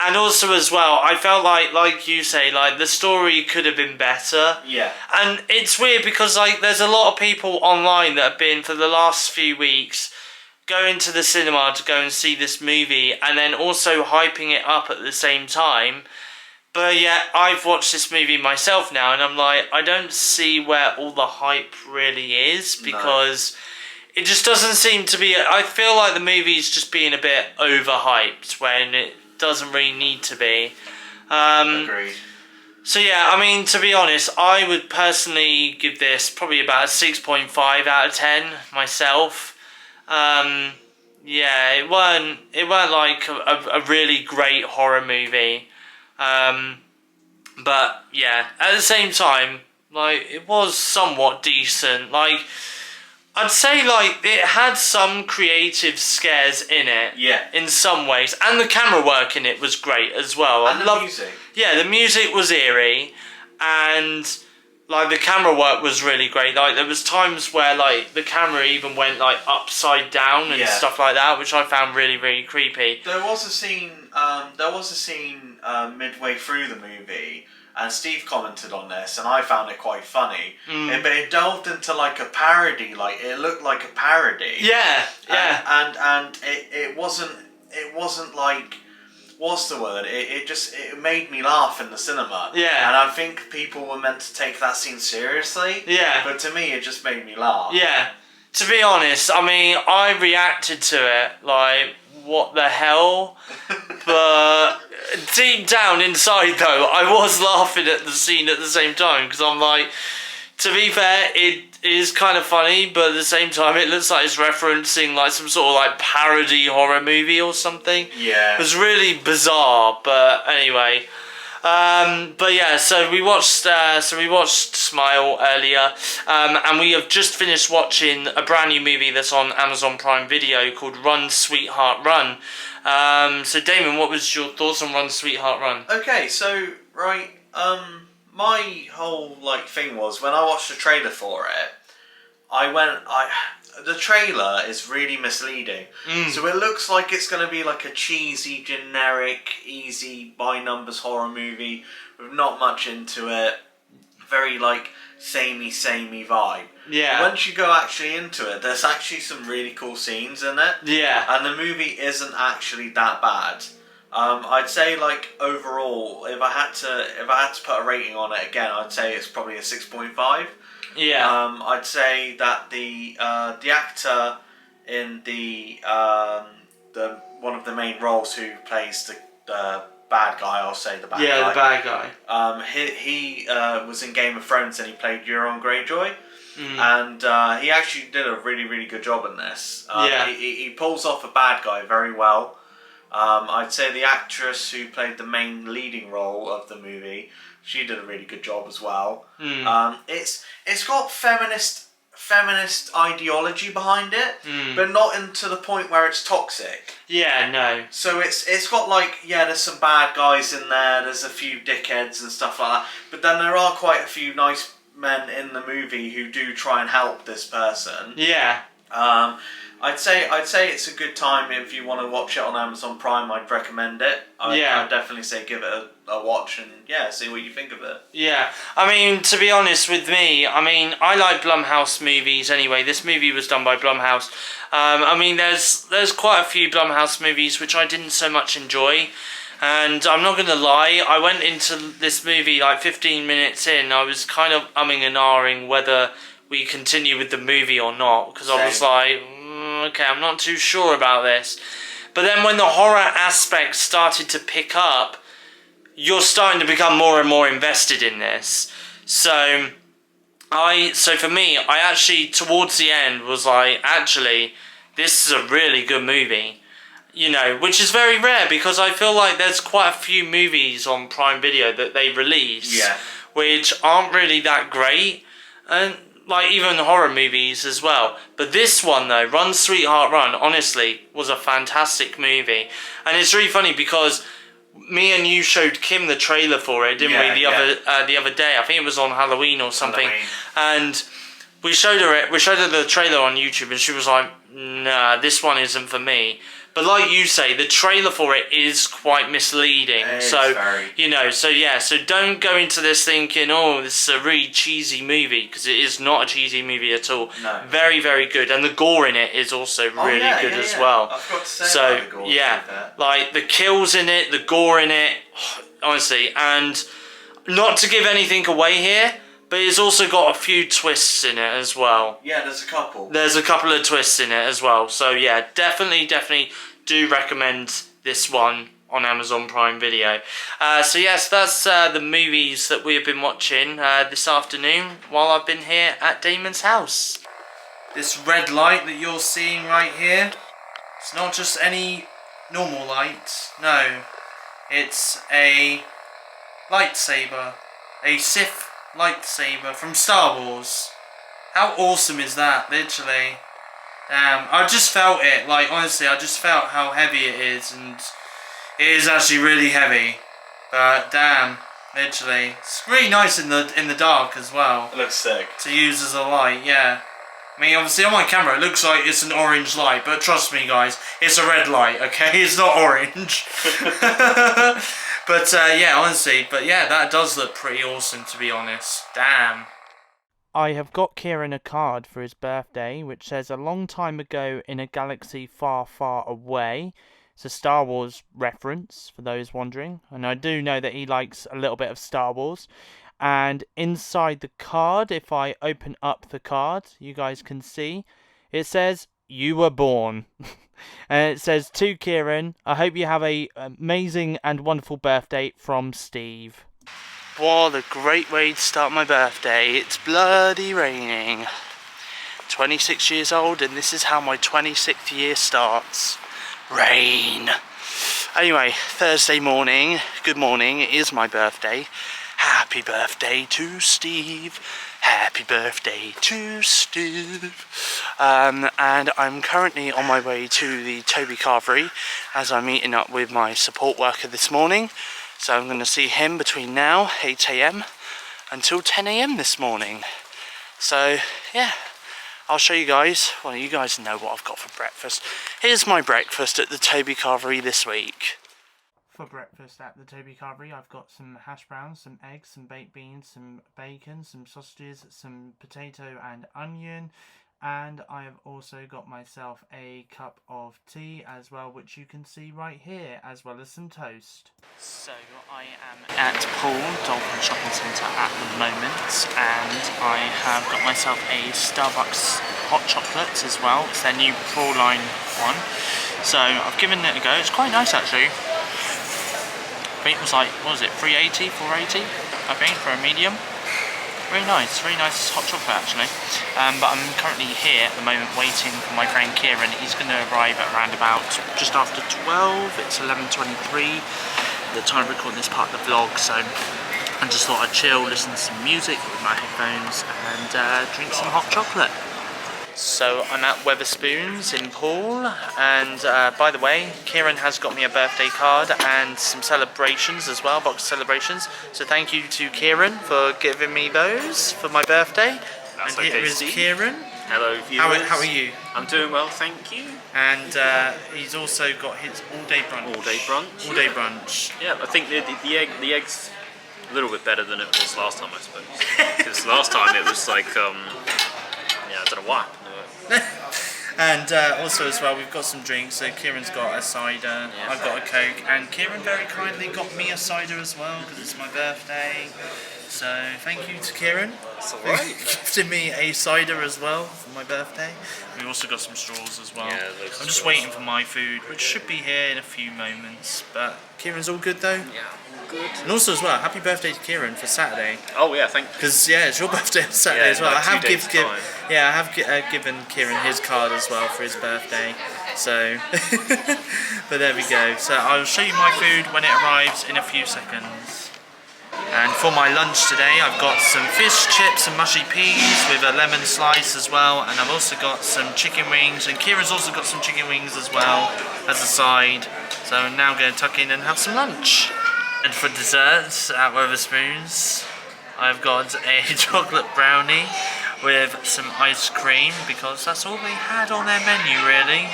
And also as well, I felt like you say, like, the story could have been better. Yeah. And it's weird because, like, there's a lot of people online that have been, for the last few weeks, going to the cinema to go and see this movie and then also hyping it up at the same time. But yet, I've watched this movie myself now and I'm like, I don't see where all the hype really is because it just doesn't seem to be... I feel like the movie's just being a bit overhyped when it doesn't really need to be. Agreed. So yeah, I mean, to be honest, I would personally give this probably about a 6.5 out of 10 myself. Yeah, it weren't like a really great horror movie. But yeah, at the same time, like, it was somewhat decent. Like, I'd say, like, it had some creative scares in it. Yeah. In some ways. And the camera work in it was great as well. And the music. Yeah, the music was eerie. And, like, the camera work was really great. Like, there was times where, like, the camera even went, like, upside down and stuff like that, which I found really, really creepy. There was a scene midway through the movie, and Steve commented on this, and I found it quite funny. But it delved into like a parody, like it looked like a parody. Yeah, yeah. And it wasn't like, what's the word? It made me laugh in the cinema. Yeah. And I think people were meant to take that scene seriously. Yeah. But to me, it just made me laugh. Yeah. To be honest, I mean, I reacted to it like, what the hell? But deep down inside, though, I was laughing at the scene at the same time because I'm like, to be fair, it is kind of funny, but at the same time, it looks like it's referencing like some sort of like parody horror movie or something. Yeah. It was really bizarre, but anyway. But yeah, so we watched Smile earlier, and we have just finished watching a brand new movie that's on Amazon Prime Video called Run Sweetheart Run. So Damon, what was your thoughts on Run Sweetheart Run? Okay, so right, my whole like thing was when I watched the trailer for it, the trailer is really misleading. So it looks like it's going to be like a cheesy, generic, easy, by numbers horror movie with not much into it. Very like samey vibe. Yeah. But once you go actually into it, there's actually some really cool scenes in it. Yeah. And the movie isn't actually that bad. I'd say like overall, if I had to put a rating on it again, I'd say it's probably a 6.5. Yeah. I'd say that the actor in the one of the main roles who plays the bad guy, I'll say the bad guy. Yeah, the bad guy. He was in Game of Thrones and he played Euron Greyjoy. And he actually did a really, really good job in this. He pulls off a bad guy very well. I'd say the actress who played the main leading role of the movie, she did a really good job as well. It's got feminist ideology behind it, but not to the point where it's toxic. Yeah, no. So it's got like, there's some bad guys in there, there's a few dickheads and stuff like that, but then there are quite a few nice men in the movie who do try and help this person. Yeah. I'd say it's a good time if you want to watch it on Amazon Prime. I'd recommend it. I'd definitely say give it a watch and see what you think of it. Yeah, I mean, to be honest with me, I mean, I like Blumhouse movies anyway. This movie was done by Blumhouse. I mean, there's quite a few Blumhouse movies which I didn't so much enjoy. And I'm not going to lie, I went into this movie like 15 minutes in. I was kind of umming and ahhing whether we continue with the movie or not. Because I was like, okay, I'm not too sure about this. But then when the horror aspect started to pick up, you're starting to become more and more invested in this. So for me, I actually, towards the end, was like, actually, this is a really good movie. You know, which is very rare because I feel like there's quite a few movies on Prime Video that they release which aren't really that great, and like even horror movies as well. But this one though, Run Sweetheart Run, honestly, was a fantastic movie. And it's really funny because me and you showed Kim the trailer for it, didn't we? The other day. I think it was on Halloween or something. And we showed her the trailer on YouTube, and she was like, "Nah, this one isn't for me." But like you say, the trailer for it is quite misleading. So don't go into this thinking, oh, this is a really cheesy movie, because it is not a cheesy movie at all. No. Very, very good. And the gore in it is also really good as well. I've got to say about the gore, like the kills in it, the gore in it, honestly. And not to give anything away here, but it's also got a few twists in it as well. Yeah, there's a couple. There's a couple of twists in it as well. So yeah, definitely do recommend this one on Amazon Prime Video. So yes, that's the movies that we have been watching this afternoon while I've been here at Damon's house. This red light that you're seeing right here, it's not just any normal light. No, it's a lightsaber. A Sith lightsaber from Star Wars. How awesome is that, literally? Damn, I just felt it, like honestly, I just felt how heavy it is, and it is actually really heavy. But damn, literally. It's really nice in the dark as well. It looks sick. To use as a light, yeah. I mean, obviously on my camera it looks like it's an orange light, but trust me guys, it's a red light, okay? It's not orange. But yeah, honestly, that does look pretty awesome, to be honest. Damn. I have got Kieran a card for his birthday, which says a long time ago in a galaxy far, far away. It's a Star Wars reference, for those wondering. And I do know that he likes a little bit of Star Wars. And inside the card, if I open up the card, you guys can see, it says, "You were born." And it says, "To Kieran, I hope you have a amazing and wonderful birthday from Steve." What a great way to start my birthday. It's bloody raining. 26 years old, and this is how my 26th year starts. Rain. Anyway, Thursday morning. Good morning. It is my birthday. Happy birthday to Steve. Happy birthday to Steve. And I'm currently on my way to the Toby Carvery as I'm meeting up with my support worker this morning. So I'm going to see him between now, 8 AM, until 10 AM this morning. So, yeah, I'll show you guys. Well, you guys know what I've got for breakfast. Here's my breakfast at the Toby Carvery this week. For breakfast at the Toby Carvery, I've got some hash browns, some eggs, some baked beans, some bacon, some sausages, some potato and onion. And I have also got myself a cup of tea as well, which you can see right here, as well as some toast. So I am at Poole Dolphin Shopping Centre at the moment, and I have got myself a Starbucks hot chocolate as well. It's their new Poole line one. So I've given it a go. It's quite nice actually. I think it was like, what was it, 380, 480, I think, for a medium. Very nice hot chocolate actually. But I'm currently here at the moment waiting for my friend Kieran. He's going to arrive at around about just after 12. It's 11:23. The time of recording this part of the vlog, so I just thought I'd chill, listen to some music with my headphones, and drink some hot chocolate. So I'm at Weatherspoons in Poole, and by the way, Kieran has got me a birthday card and some celebrations as well, box celebrations. So thank you to Kieran for giving me those for my birthday. That's and okay, here is Steve. Kieran. Hello, viewers. How are you? I'm doing well, thank you. And he's also got his all-day brunch. All-day brunch. All-day brunch. Yeah, I think the egg's a little bit better than it was last time, I suppose. Because last time it was like, yeah, I don't know why. And also as well, we've got some drinks. So Kieran's got a cider, I've got a Coke, and Kieran very kindly got me a cider as well because it's my birthday. So thank you to Kieran That's for alright. gifting me a cider as well for my birthday. We've also got some straws as well. Yeah, those I'm just straws. waiting for my food, which should be here in a few moments. But Kieran's all good though. Yeah, good. And also as well, happy birthday to Kieran for Saturday. Oh yeah, thank you. Because yeah, it's your birthday on Saturday Yeah, as well. like I have 2 days' time. given Kieran his card as well for his birthday. So, but there we go. So I'll show you my food when it arrives in a few seconds. And for my lunch today, I've got some fish chips and mushy peas with a lemon slice as well, and I've also got some chicken wings, and Kieran's also got some chicken wings as well as a side. So I'm now going to tuck in and have some lunch. And for desserts at Wetherspoons, I've got a chocolate brownie with some ice cream because that's all they had on their menu really.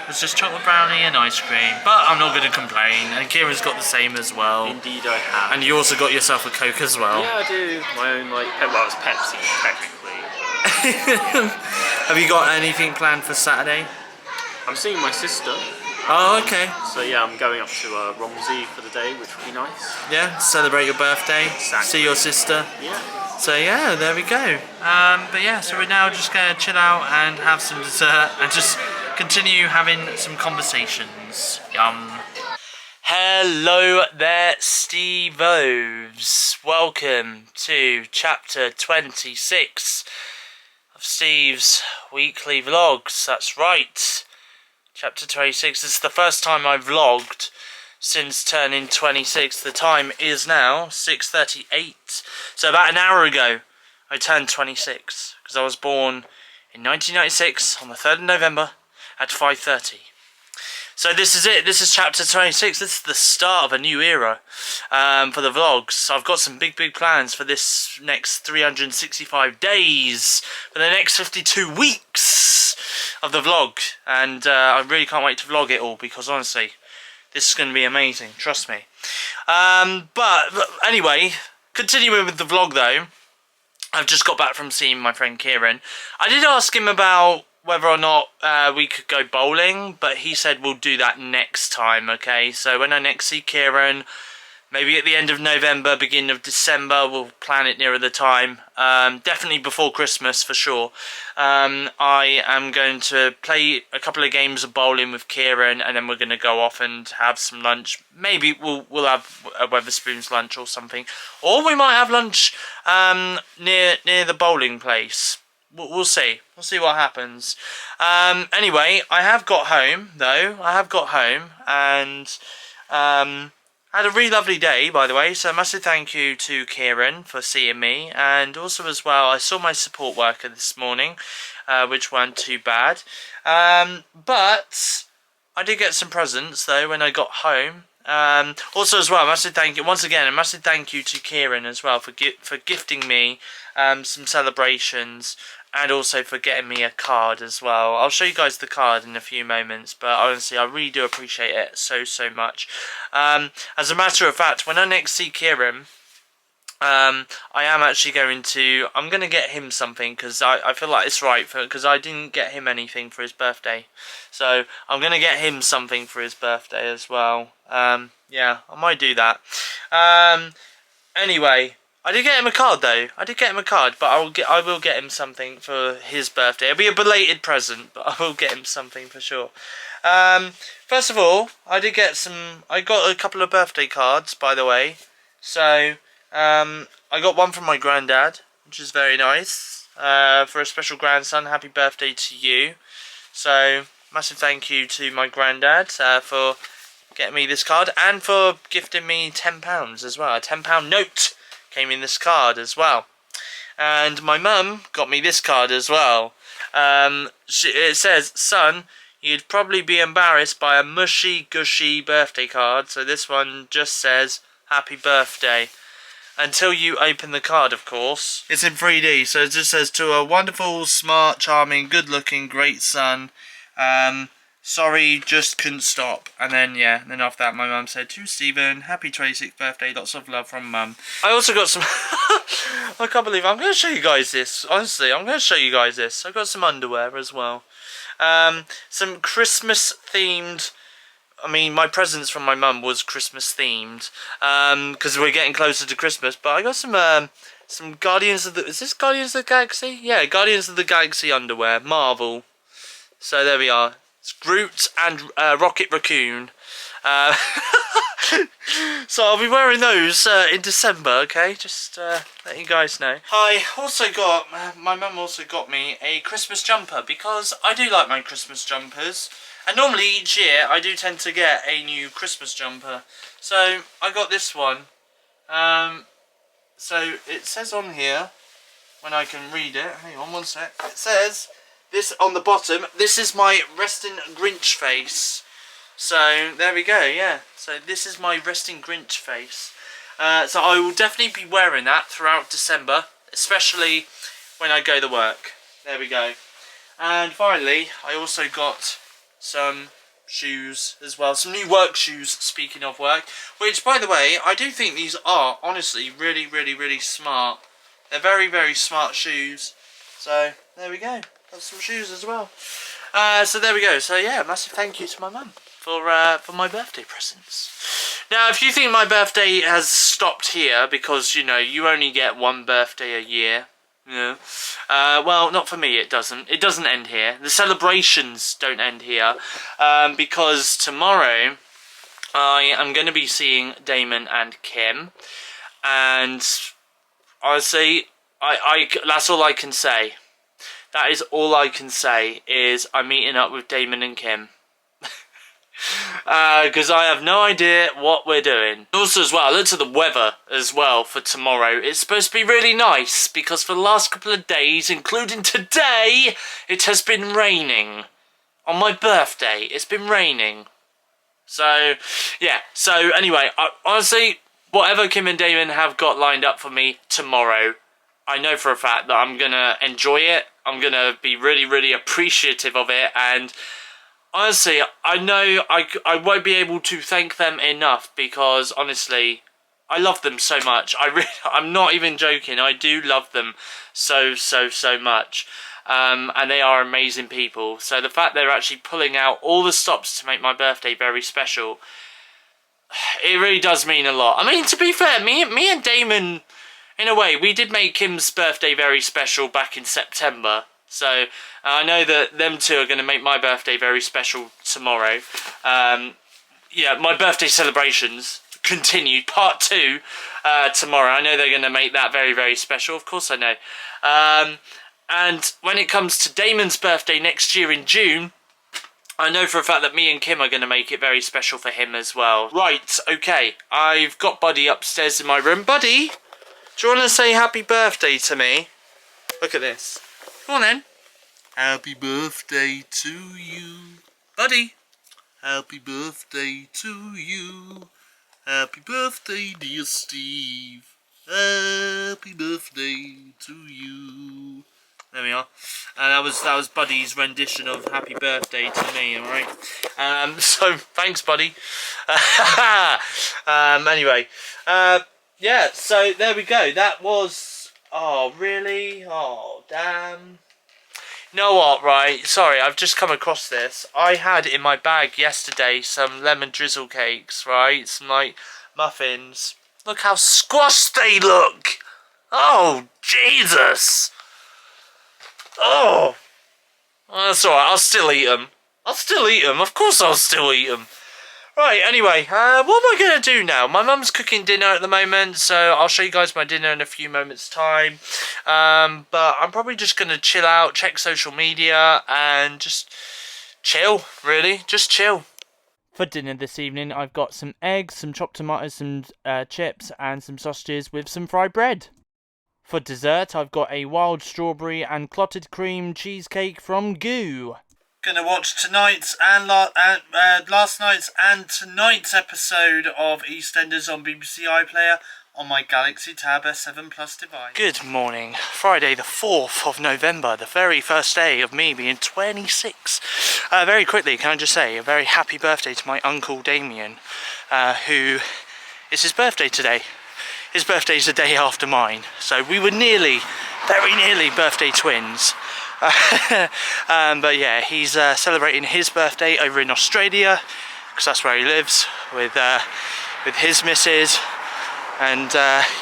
It was just chocolate brownie and ice cream, but I'm not going to complain. And Kieran's got the same as well. Indeed I have. And you also got yourself a Coke as well. Yeah, I do. My own, like, well, it's Pepsi, technically. Have you got anything planned for Saturday? I'm seeing my sister, Oh, okay. so yeah, I'm going up to Romsey for the day, which will be nice. Yeah, celebrate your birthday, Exactly. see your sister. Yeah. So yeah, there we go. But yeah, so we're now just going to chill out and have some dessert and just continue having some conversations. Yum. Hello there, Steve-Os. Welcome to chapter 26 of Steve's weekly vlogs. That's right. Chapter 26. This is the first time I've vlogged since turning 26. The time is now 6:38. So about an hour ago, I turned 26 because I was born in 1996 on the 3rd of November at 5:30. So this is it. This is chapter 26. This is the start of a new era for the vlogs. I've got some big plans for this next 365 days, for the next 52 weeks of the vlog, and I really can't wait to vlog it all because honestly, this is going to be amazing. Trust me. But anyway, continuing with the vlog though, I've just got back from seeing my friend Kieran. I did ask him about whether or not we could go bowling, but he said we'll do that next time, okay? So when I next see Kieran, maybe at the end of November, beginning of December, we'll plan it nearer the time. Definitely before Christmas for sure. I am going to play a couple of games of bowling with Kieran, and then we're going to go off and have some lunch. Maybe we'll have a Wetherspoons lunch or something, or we might have lunch near the bowling place. We'll see. We'll see what happens. Anyway, I have got home though. I have got home and had a really lovely day, by the way. So a massive thank you to Kieran for seeing me, and also as well, I saw my support worker this morning, which weren't too bad. But I did get some presents though when I got home. Also as well, a massive thank you once again. A massive thank you to Kieran as well for gifting me some celebrations, and also for getting me a card as well. I'll show you guys the card in a few moments, but honestly, I really do appreciate it so much. As a matter of fact, when I next see Kieran, I am actually going to, I'm going to get him something, because I feel like it's right, because I didn't get him anything for his birthday. So, I'm going to get him something for his birthday as well. Yeah, I might do that. Anyway, I did get him a card though. I did get him a card, but I will get him something for his birthday. It'll be a belated present, but I will get him something for sure. First of all, I got a couple of birthday cards, by the way. So, I got one from my granddad, which is very nice. For a special grandson, happy birthday to you. So, massive thank you to my granddad for getting me this card, and for gifting me £10 as well. A £10 note came in this card as well. And my mum got me this card as well. It says, "Son, you'd probably be embarrassed by a mushy gushy birthday card." So this one just says, "Happy birthday." until you open the card, of course. It's in 3D, so it just says, to a wonderful, smart, charming, good-looking, great son. Sorry, just couldn't stop. And then, yeah, and then after that, my mum said, to Stephen, happy 26th birthday, lots of love from mum. I also got some... I can't believe I'm going to show you guys this. Honestly, I'm going to show you guys this. I got some underwear as well. Some Christmas-themed... I mean, my presents from my mum was Christmas themed, because we're getting closer to Christmas. But I got some Guardians of the... Is this Guardians of the Galaxy? Yeah, Guardians of the Galaxy underwear, Marvel. So there we are. It's Groot and Rocket Raccoon. So I'll be wearing those in December. Okay, just letting you guys know. I also got my mum also got me a Christmas jumper because I do like my Christmas jumpers. And normally each year I do tend to get a new Christmas jumper. So I got this one. So it says on here, when I can read it, hang on one sec. It says, this on the bottom, this is my resting Grinch face. So there we go, yeah. So this is my resting Grinch face. So I will definitely be wearing that throughout December, especially when I go to work. There we go. And finally, I also got some shoes as well, some new work shoes, speaking of work, which, by the way, I do think these are honestly really, really, really smart. They're very, very smart shoes. So there we go, got some shoes as well. So there we go. So yeah, massive thank you to my mum for my birthday presents. Now, if you think my birthday has stopped here because, you know, you only get one birthday a year, yeah. Well, not for me, it doesn't. It doesn't end here. The celebrations don't end here. Because tomorrow I am going to be seeing Damon and Kim. And honestly, I that's all I can say. That is all I can say, is I'm meeting up with Damon and Kim. Because I have no idea what we're doing. Also as well, I looked at the weather as well for tomorrow. It's supposed to be really nice because for the last couple of days, including today, it has been raining. On my birthday, it's been raining. So, yeah. So anyway, honestly, whatever Kim and Damon have got lined up for me tomorrow, I know for a fact that I'm going to enjoy it. I'm going to be really, really appreciative of it, and honestly, I know I won't be able to thank them enough because, honestly, I love them so much. I'm not even joking. I do love them so, so, so much. And they are amazing people. So the fact they're actually pulling out all the stops to make my birthday very special, it really does mean a lot. I mean, to be fair, me and Damon, in a way, we did make Kim's birthday very special back in September. So I know that them two are going to make my birthday very special tomorrow. Yeah, my birthday celebrations continued, part 2, tomorrow. I know they're going to make that very, very special. Of course I know. And when it comes to Damon's birthday next year in June, I know for a fact that me and Kim are going to make it very special for him as well. Right, okay. I've got Buddy upstairs in my room. Buddy, do you want to say happy birthday to me? Look at this. Come on then. Happy birthday to you. Buddy. Happy birthday to you. Happy birthday, dear Steve. Happy birthday to you. There we are. That was Buddy's rendition of happy birthday to me, alright? So, thanks, Buddy. Anyway. Yeah, so there we go. That was... Oh, really? Oh, damn. You know what, right? Sorry, I've just come across this. I had in my bag yesterday some lemon drizzle cakes, right? Some, like, muffins. Look how squashed they look! Oh, Jesus! Oh! Well, that's alright, I'll still eat them. I'll still eat them, of course I'll still eat them. Right, anyway, what am I going to do now? My mum's cooking dinner at the moment, so I'll show you guys my dinner in a few moments' time. But I'm probably just going to chill out, check social media, and just chill, really. Just chill. For dinner this evening, I've got some eggs, some chopped tomatoes, some chips, and some sausages with some fried bread. For dessert, I've got a wild strawberry and clotted cream cheesecake from Goo. Gonna watch tonight's and last night's and tonight's episode of EastEnders on BBC iPlayer. on my Galaxy Tab S7 Plus device. Good morning. Friday the 4th of November, the very first day of me being 26. Very quickly, can I just say a very happy birthday to my uncle Damien, who it's his birthday today. His birthday's the day after mine, so we were nearly, very nearly birthday twins. But yeah, he's celebrating his birthday over in Australia, because that's where he lives with his missus. And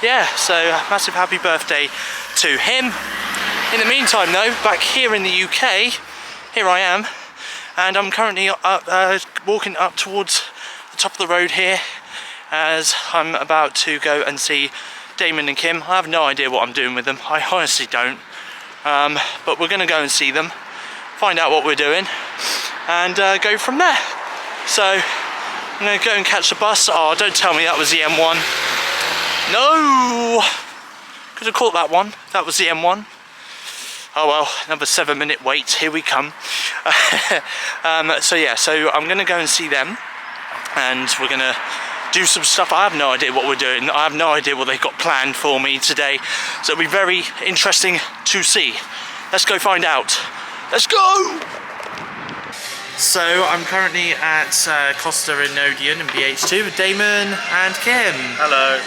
yeah, so massive happy birthday to him. In the meantime though, back here in the UK, here I am, and I'm currently walking up towards the top of the road here, as I'm about to go and see Damon and Kim. I have no idea what I'm doing with them, I honestly don't. But we're going to go and see them, find out what we're doing, and go from there. So I'm going to go and catch the bus. Oh, don't tell me that was the M1. No! Could have caught that one. That was the M1. Oh well, another 7-minute wait. Here we come. So yeah, so I'm going to go and see them, and we're going to do some stuff. I have no idea what we're doing. I have no idea what they've got planned for me today. So it'll be very interesting to see. Let's go find out. Let's go! So I'm currently at Costa in Odeon in BH2 with Damon and Kim. Hello.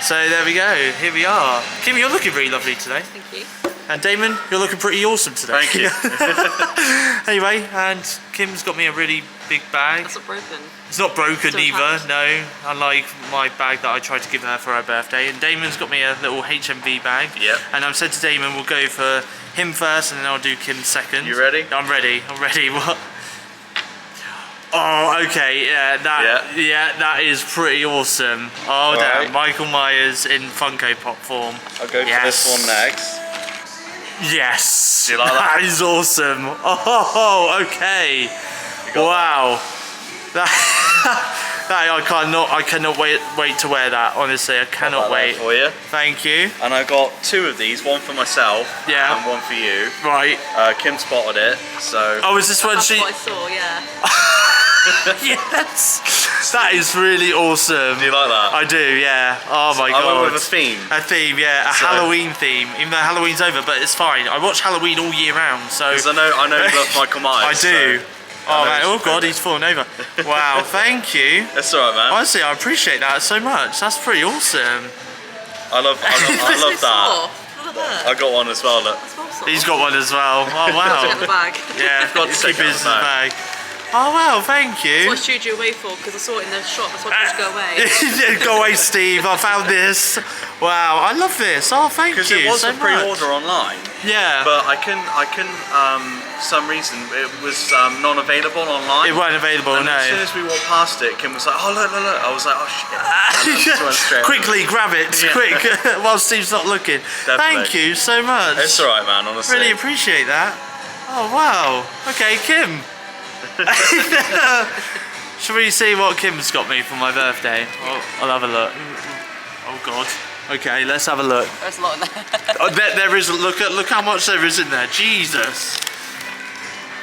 So there we go. Here we are. Kim, you're looking really lovely today. Thank you. And Damon, you're looking pretty awesome today. Thank you. Anyway, and Kim's got me a really big bag. That's not broken. It's not broken Still either, packed. no. Unlike my bag that I tried to give her for her birthday. And Damon's got me a little HMV bag. Yep. And I've said to Damon we'll go for him first and then I'll do Kim second. You ready? I'm ready. I'm ready. What? Oh, okay. Yeah, that is pretty awesome. Oh, damn. Right. Michael Myers in Funko Pop form. I'll go for this one next. Yes. Do you like that? That is awesome. Oh, okay. Wow. That I cannot wait to wear that. Honestly, I cannot wait. For you. Thank you. And I got 2 of these, one for myself Yeah. and one for you. Right. Kim spotted it, so. Oh, is this when That's she? what I saw, yeah. Yes. That is really awesome. Do you like that? I do. Yeah. Oh my god. I went with a theme. A theme, yeah, a So- Halloween theme. Even though Halloween's over, but it's fine. I watch Halloween all year round, so. Because I know you love Michael I Myers. do. So Oh I know man! it's Oh your god, favourite. he's falling over. Wow! Thank you. That's alright, man. Honestly, I appreciate that so much. That's pretty awesome. I love that. Look at that. I got one as well. Look. That's awesome. He's got one as well. Oh Get wow! the bag. Yeah, I've got to he's take keeping it his out the bag. Oh wow! Thank That's you. why I shooed you away for, because I saw it in the shop. That's why I told you to go away. Go away, Steve. I found this. Wow! I love this. Oh, thank Because you it was so a pre-order much. online, Yeah. but I couldn't. Some reason it was non-available online. It weren't available. And as soon No. as we walked past it, Kim was like, "Oh look, look, look!" I was like, "Oh shit!" And I just went straight Quickly grab it, Yeah. quick, while Steve's not looking. Thank you so much. It's alright, man. Honestly. Really appreciate that. Oh wow. Okay, Kim. Shall we see what Kim's got me for my birthday? I'll have a look. Oh god. Okay, let's have a look. There's a lot in there. Oh, there is. Look how much there is in there. Jesus.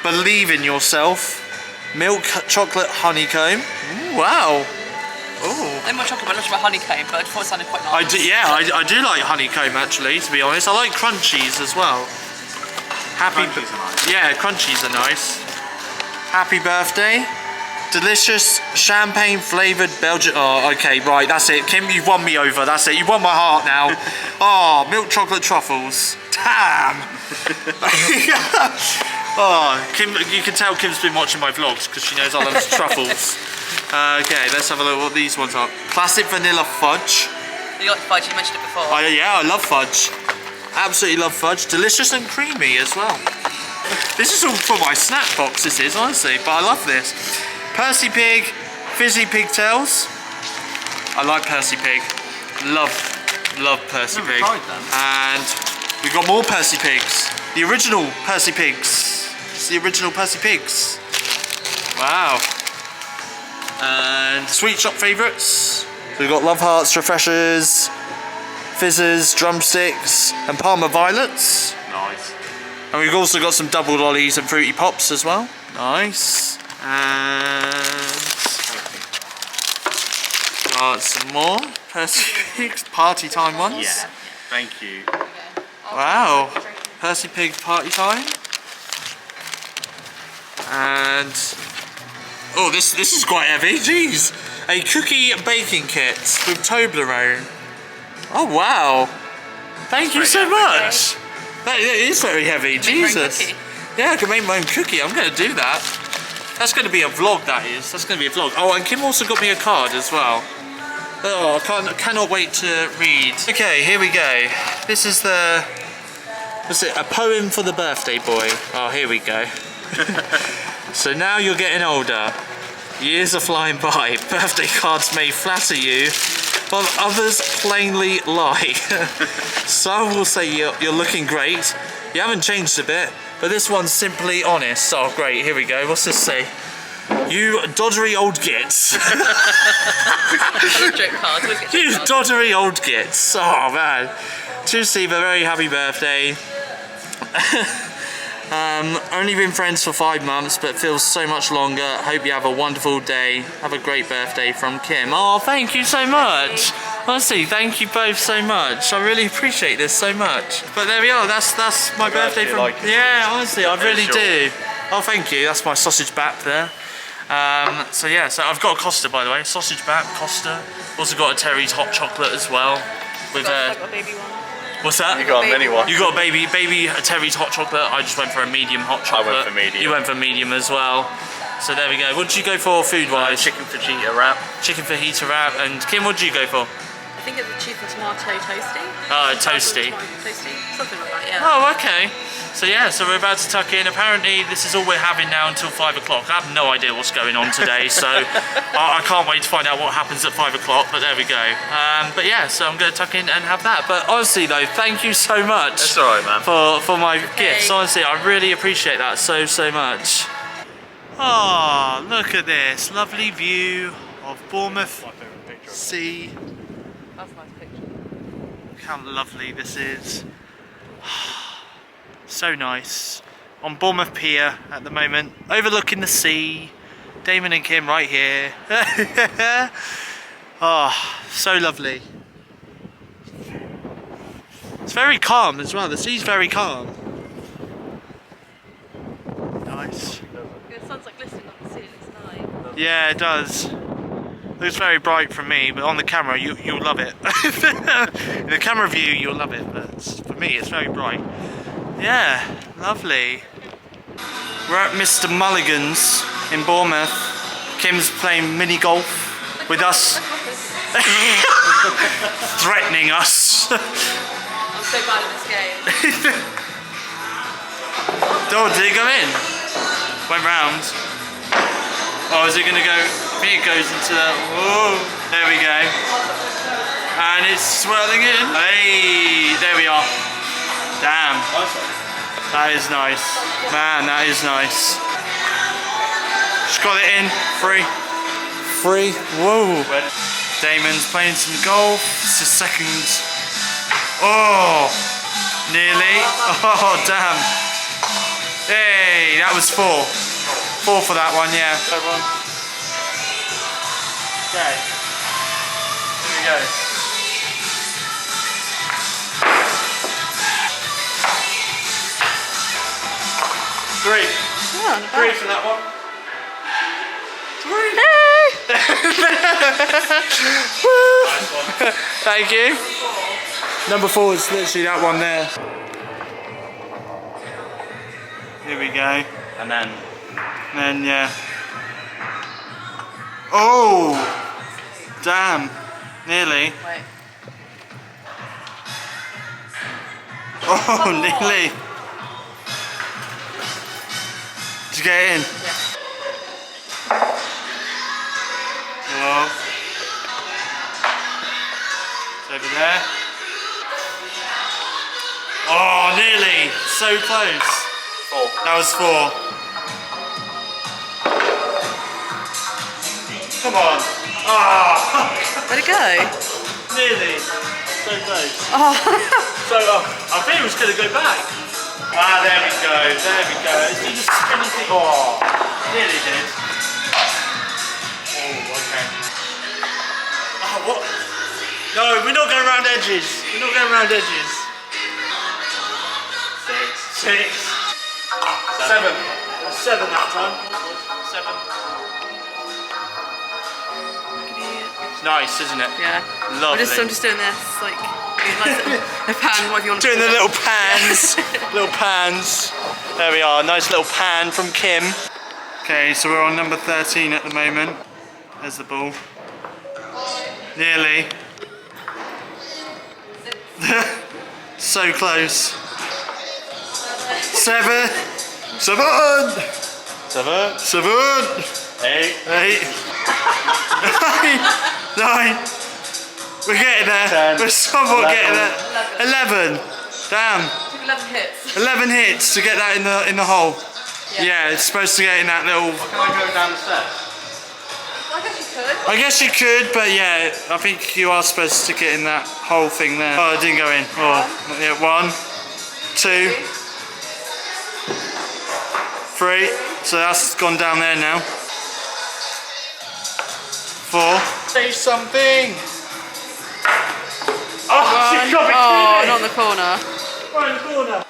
Believe in yourself. Milk chocolate honeycomb. Ooh, wow. Ooh. I'm not chocolate, but not about honeycomb, but I thought it sounded quite nice. I do like honeycomb actually, to be honest. I like crunchies as well. Crunchies are nice. Yeah, crunchies are nice. Happy birthday. Delicious champagne flavoured Belgian. Oh, okay, right, that's it. Kim, you've won me over. That's it. You've won my heart now. Oh, milk chocolate truffles. Damn. Oh, Kim, you can tell Kim's been watching my vlogs because she knows I love truffles. Okay, let's have a look what these ones are. Classic vanilla fudge. You like fudge, you mentioned it before. Yeah, I love fudge. Absolutely love fudge. Delicious and creamy as well. This is all for my snack box, this is, honestly, but I love this. Percy Pig, fizzy pigtails. I like Percy Pig. Love Percy Pig. tried them. And we've got more Percy Pigs. The original Percy Pigs. It's the original Percy Pigs. Wow. And sweet shop favourites. So we've got Love Hearts, Refreshers, Fizzers, Drumsticks, and Parma Violets. Nice. And we've also got some double lollies and fruity pops as well. Nice. And got some more Percy Pigs party time ones. Yeah. Thank you. Wow. Percy Pig party time. And oh, this is quite heavy. Jeez. A cookie baking kit with Toblerone. Oh wow. Thank you so much. That is very heavy. Jesus. Yeah, I can make my own cookie. I'm going to do that. That's going to be a vlog, that is. That's going to be a vlog. Oh, and Kim also got me a card as well. Oh, I cannot wait to read. Okay, here we go. This is the... What's it? A poem for the birthday boy. Oh, here we go. So now you're getting older. Years are flying by. Birthday cards may flatter you, while others plainly lie. Some will say you're looking great. You haven't changed a bit, but this one's simply honest. Oh, great. Here we go. What's this say? You doddery old gits. Joke cards. You doddery old gits. Oh, man. To Steve, a very happy birthday. Only been friends for 5 months, but feels so much longer. Hope you have a wonderful day. Have a great birthday from Kim. Oh, thank you so much. Honestly, thank you both so much. I really appreciate this so much. But there we are. That's my birthday from. Like it. Yeah, honestly, I really sure. do. Oh, thank you. That's my sausage bap there. So yeah, so I've got a Costa, by the way. Sausage bap, Costa. Also got a Terry's hot chocolate as well. With I've got a baby one. What's that? You got a mini one. You got a baby Terry's hot chocolate. I just went for a medium hot chocolate. I went for medium. You went for medium as well. So there we go. What did you go for food-wise? Chicken fajita wrap. Chicken fajita wrap. And Kim, what did you go for? I think it's a cheese and tomato toasty. Oh, toasty. Toasty, something like that. Yeah. Oh, okay. So yeah, so we're about to tuck in. Apparently, this is all we're having now until 5 o'clock. I have no idea what's going on today, so I can't wait to find out what happens at 5 o'clock. But there we go. But yeah, so I'm going to tuck in and have that. But honestly, though, thank you so much. That's all right, man. For my gifts. Honestly, I really appreciate that so much. Oh, look at this lovely view of Bournemouth Sea. That's a nice picture. Look how lovely this is. So nice. On Bournemouth Pier at the moment, overlooking the sea. Damon and Kim right here. Oh, so lovely. It's very calm as well. The sea's very calm. Nice. The sun's like glistening on the sea. It looks nice. Yeah, it does. Looks very bright from me, but on the camera you'll love it. In the camera view you'll love it, but for me it's very bright. Yeah, lovely. We're at Mr. Mulligan's in Bournemouth. Kim's playing mini golf with us. Threatening us. I'm so bad at this game. Oh, did it go in? Went round. Oh, is it going to go? I think it goes into the... Whoa, there we go. And it's swirling in. Hey, there we are. Damn. That is nice. Man, that is nice. Just got it in. Free. Whoa. Damon's playing some golf. It's his second. Oh. Nearly. Oh, damn. Hey, that was 4. 4 for that one, yeah. Okay. Here we go. Three. Oh, not 3 bad. for that one. 3. Nice one. Thank you. Number 4 is literally that one there. Here we go. And then Yeah. Oh! Damn. Nearly. Wait. Oh, nearly. Did you get it in? Yeah. Hello. It's over there. Oh, nearly. So close. 4. That was 4. Come on. Ah, Where'd it go? nearly. So close. Oh. So I think it was going to go back. Ah, there we go. There we go. Is he just spinning thing? Oh, nearly did. Oh, okay. No, we're not going around edges. We're not going around edges. 6. 7. 7 that time. 7. It's nice, isn't it? Yeah. Lovely. I'm just doing this, like, nice a pan, whatever you want to Doing call the it. little pans. Little pans. There we are. Nice little pan from Kim. Okay, so we're on number 13 at the moment. There's the ball. Nearly. So close. 7. 7. 7, 7. 8, 8. 9. We're getting there. 10, We're somewhat 11. getting there. 11. Damn. 11 hits. 11 hits to get that in the hole. Yeah, it's supposed to get in that little. Can I go down the steps? I guess you could. I guess you could, but yeah, I think you are supposed to get in that whole thing there. Oh, it didn't go in. Oh, yeah, 1, 2, 3. So that's gone down there now. 4. Say something. Oh, she got me Oh, clean. not in the corner. Right in the corner.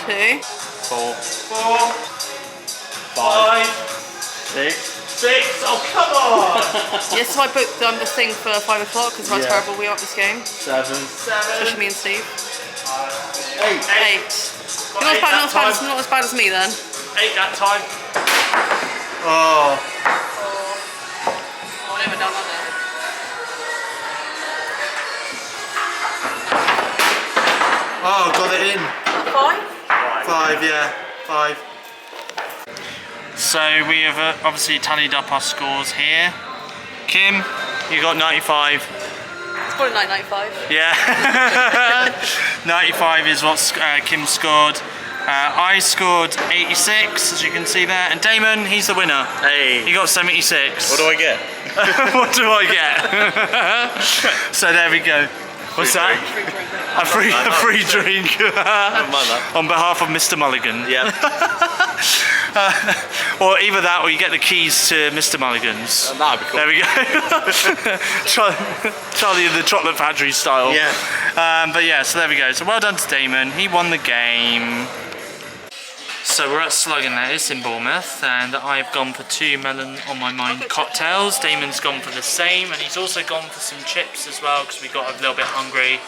2. 4, 4, 5, 5, 6, 6. Oh, come on. Yes, so I booked the thing for 5 o'clock because how Yeah. terrible we are at this game. 7, 7. Especially me and Steve. 8. 8. You're not as bad as me then. 8 that time. Oh. Oh, I never done that there. Oh, got it in. 5? 5, yeah. 5. So we have obviously tallied up our scores here. Kim, you got 95. It's probably like 95. Yeah. 95 is what Kim scored. I scored 86, as you can see there. And Damon, he's the winner. Hey. He got 76. What do I get? What do I get? So there we go. What's that? A free drink. Never mind that. On behalf of Mr. Mulligan. Yeah. Or either that or you get the keys to Mr. Mulligan's. That'd be cool. There we go. Charlie and the Chocolate Factory style. Yeah. But yeah, so there we go. So well done to Damon. He won the game. So we're at Slug and Lettuce in Bournemouth, and I've gone for 2 melon on my mind cocktails. Damon's gone for the same, and he's also gone for some chips as well because we got a little bit hungry.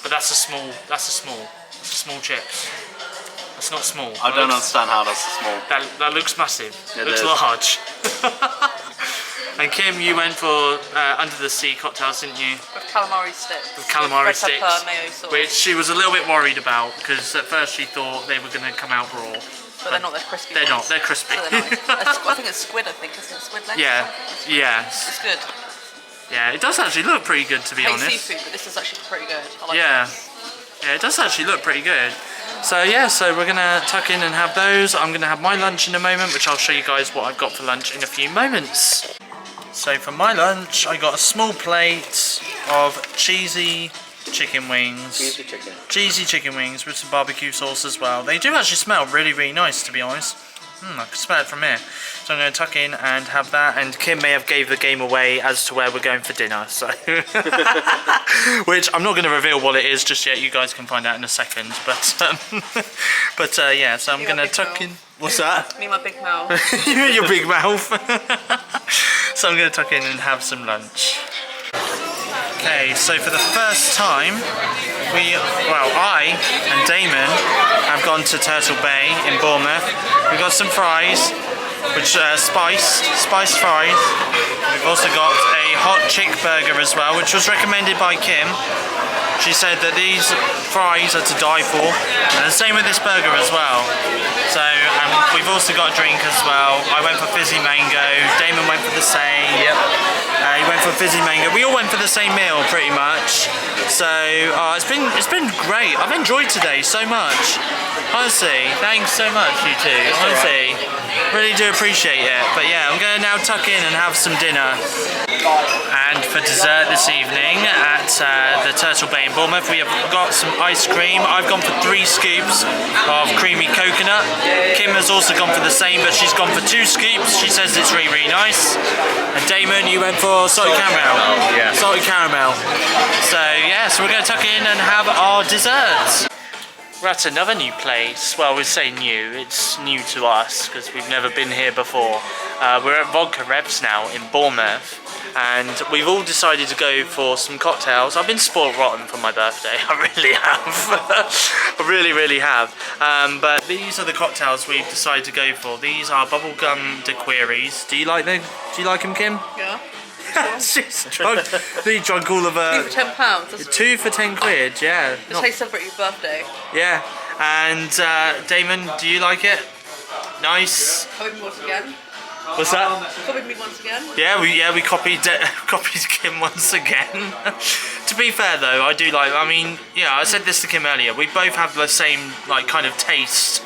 But that's a small chips. That's not small. I don't understand how that's so small. That looks massive. It looks is. large. And Kim, you went for under the sea cocktails, didn't you? With calamari sticks. With calamari red sticks, pepper, mayo sauce. which she was a little bit worried about because at first she thought they were going to come out raw. But they're not, they're crispy. They're not. ones. They're crispy. So they're nice. I think it's squid, isn't it? Squid legs? Yeah. Yeah. It's good. Yeah. It does actually look pretty good, to be I hate honest. seafood, but this is actually pretty good. I like Yeah. this. Yeah, it does actually look pretty good. So yeah, so we're gonna tuck in and have those. I'm gonna have my lunch in a moment, which I'll show you guys what I've got for lunch in a few moments. So for my lunch, I got a small plate of cheesy chicken wings. Cheesy chicken wings with some barbecue sauce as well. They do actually smell really, really nice, to be honest. I can smell it from here. So I'm going to tuck in and have that, and Kim may have gave the game away as to where we're going for dinner, so which I'm not going to reveal what it is just yet. You guys can find out in a second, but yeah, so I'm going to tuck in. What's that? Me and my big mouth. Your big mouth. So I'm going to tuck in and have some lunch. Okay, so for the first time, I and Damon have gone to Turtle Bay in Bournemouth. We've got some fries, which are spiced fries. We've also got a hot chick burger as well, which was recommended by Kim. She said that these fries are to die for, and the same with this burger as well. So, and we've also got a drink as well. I went for fizzy mango, Damon went for the same. Yep. He went for fizzy mango. We all went for the same meal pretty much. So it's been great. I've enjoyed today so much. Honestly, thanks so much you two. Honestly, Really do appreciate it. But yeah, I'm going to now tuck in and have some dinner. And for dessert this evening at the Turtle Bay in Bournemouth, we have got some ice cream. I've gone for 3 scoops of creamy coconut. Kim has also gone for the same, but she's gone for 2 scoops. She says it's really, really nice. And Damon, you went for salted caramel. Yeah. Salted caramel. So yeah, so we're going to tuck in and have our desserts. We're at another new place. Well, we say new, it's new to us because we've never been here before. We're at Vodka Revs now in Bournemouth, and we've all decided to go for some cocktails. I've been spoiled rotten for my birthday, I really have. I really, really have. But these are the cocktails we've decided to go for. These are bubblegum daiquiris. Do you like them? Do you like them, Kim? Yeah. She's drunk. He drunk all of her. 2 for £10. 2 for 10 quid, yeah. Just how you celebrate your birthday. Yeah, and Damon, do you like it? Nice. Copied me once again. What's that? Copied me once again. Yeah, we copied Kim once again. To be fair though, I do like. I mean, yeah, I said this to Kim earlier. We both have the same like kind of taste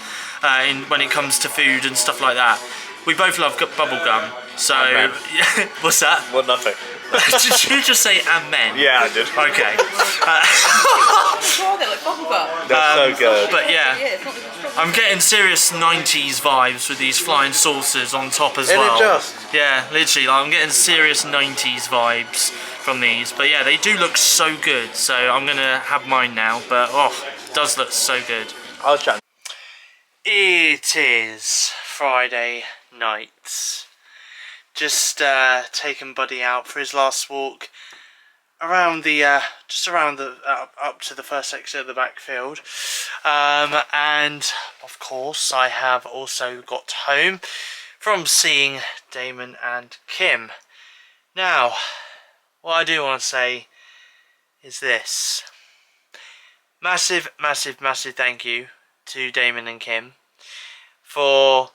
when it comes to food and stuff like that. We both love bubble gum. So, yeah. What's that? Well, nothing. Did you just say amen? Yeah, I did. Okay. They're like bubblegum. That's so good. But yeah. Yeah, it's not even strong. I'm getting serious 90s vibes with these flying saucers on top as well. Isn't it just? Yeah, literally, like, I'm getting serious 90s vibes from these. But yeah, they do look so good, so I'm gonna have mine now. But oh, it does look so good. I'll chat. It is Friday night. Just taking Buddy out for his last walk around the just around the up to the first exit of the backfield, and of course I have also got home from seeing Damon and Kim. Now, what I do want to say is this: massive thank you to Damon and Kim for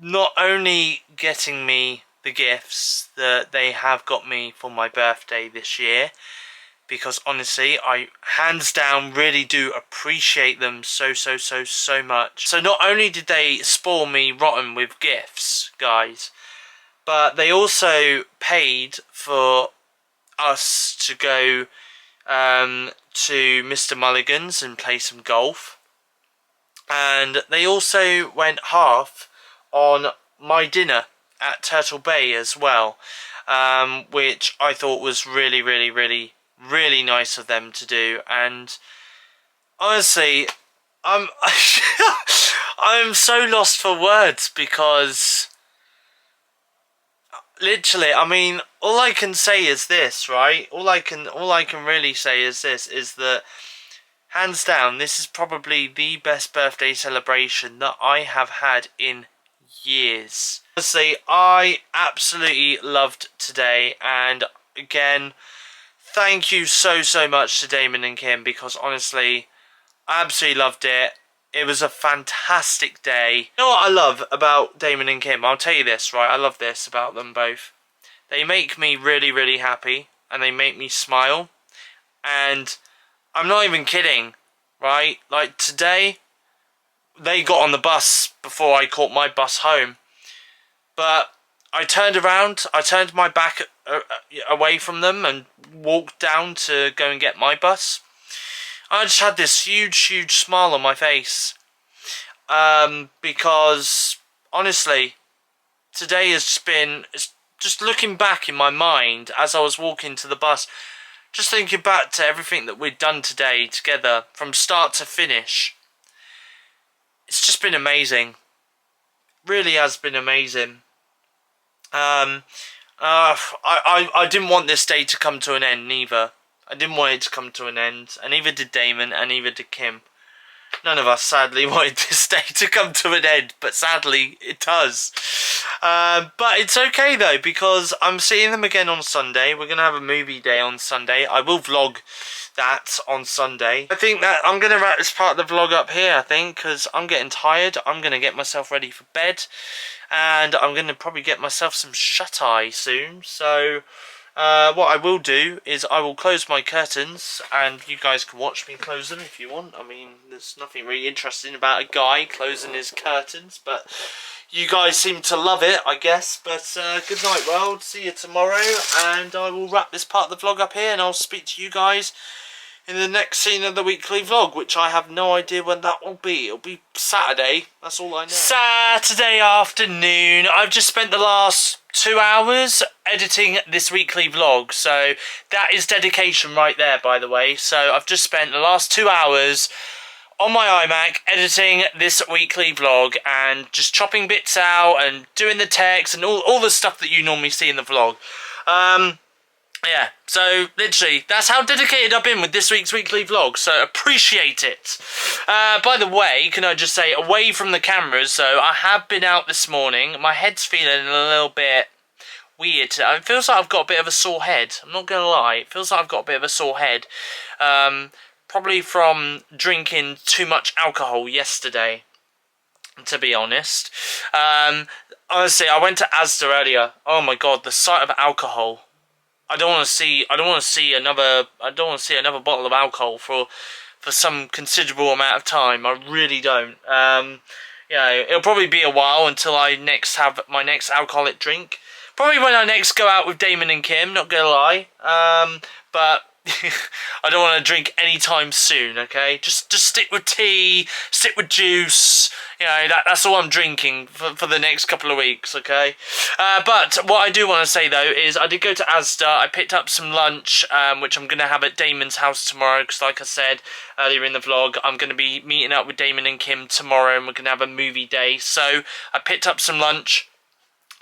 not only getting me the gifts that they have got me for my birthday this year, because honestly I hands down really do appreciate them so much. So not only did they spoil me rotten with gifts, guys, but they also paid for us to go to Mr. Mulligan's and play some golf, and they also went half on my dinner at Turtle Bay as well, which I thought was really nice of them to do. And honestly, I'm so lost for words, because literally, I mean, all I can say is this, right? All I can really say is this, is that hands down, this is probably the best birthday celebration that I have had in years. Honestly, I absolutely loved today, and again, thank you so much to Damon and Kim, because honestly, I absolutely loved it. It was a fantastic day. You know what I love about Damon and Kim? I'll tell you this, right? I love this about them both. They make me really happy, and they make me smile, and I'm not even kidding, right? Like today, they got on the bus before I caught my bus home, but I turned around, I turned my back away from them and walked down to go and get my bus. I just had this huge smile on my face, because honestly, today has just been, just looking back in my mind as I was walking to the bus, just thinking back to everything that we'd done today together from start to finish. It's just been amazing. Really has been amazing. I didn't want this day to come to an end neither. I didn't want it to come to an end, and neither did Damon, and neither did Kim. None of us sadly wanted this day to come to an end, but sadly it does. But it's okay though, because I'm seeing them again on Sunday. We're going to have a movie day on Sunday. I will vlog that on Sunday. I think that I'm going to wrap this part of the vlog up here, I think, because I'm getting tired. I'm going to get myself ready for bed, and I'm going to probably get myself some shut-eye soon. So what I will do is I will close my curtains, and you guys can watch me close them if you want. I mean, there's nothing really interesting about a guy closing his curtains, but you guys seem to love it, I guess. But good night, world. See you tomorrow, and I will wrap this part of the vlog up here, and I'll speak to you guys in the next scene of the weekly vlog, which I have no idea when that will be. It'll be Saturday, that's all I know. Saturday afternoon. I've just spent the last 2 hours editing this weekly vlog, so that is dedication right there, by the way. So I've just spent the last 2 hours on my iMac editing this weekly vlog and just chopping bits out and doing the text and all the stuff that you normally see in the vlog. Yeah, so literally, that's how dedicated I've been with this week's weekly vlog, so appreciate it. By the way, can I just say, away from the cameras, so I have been out this morning. My head's feeling a little bit weird. It feels like I've got a bit of a sore head. I'm not going to lie, it feels like I've got a bit of a sore head. Probably from drinking too much alcohol yesterday, to be honest. Honestly, I went to Asda earlier. Oh my god, the sight of alcohol. I don't want to see another bottle of alcohol for some considerable amount of time. I really don't. Yeah, it'll probably be a while until I next have my next alcoholic drink. Probably when I next go out with Damon and Kim, not gonna lie. But I don't want to drink anytime soon, okay? Just stick with tea, stick with juice. You know, that's all I'm drinking for the next couple of weeks, okay? But what I do want to say, though, is I did go to Asda. I picked up some lunch, which I'm going to have at Damon's house tomorrow, because like I said earlier in the vlog, I'm going to be meeting up with Damon and Kim tomorrow, and we're going to have a movie day. So I picked up some lunch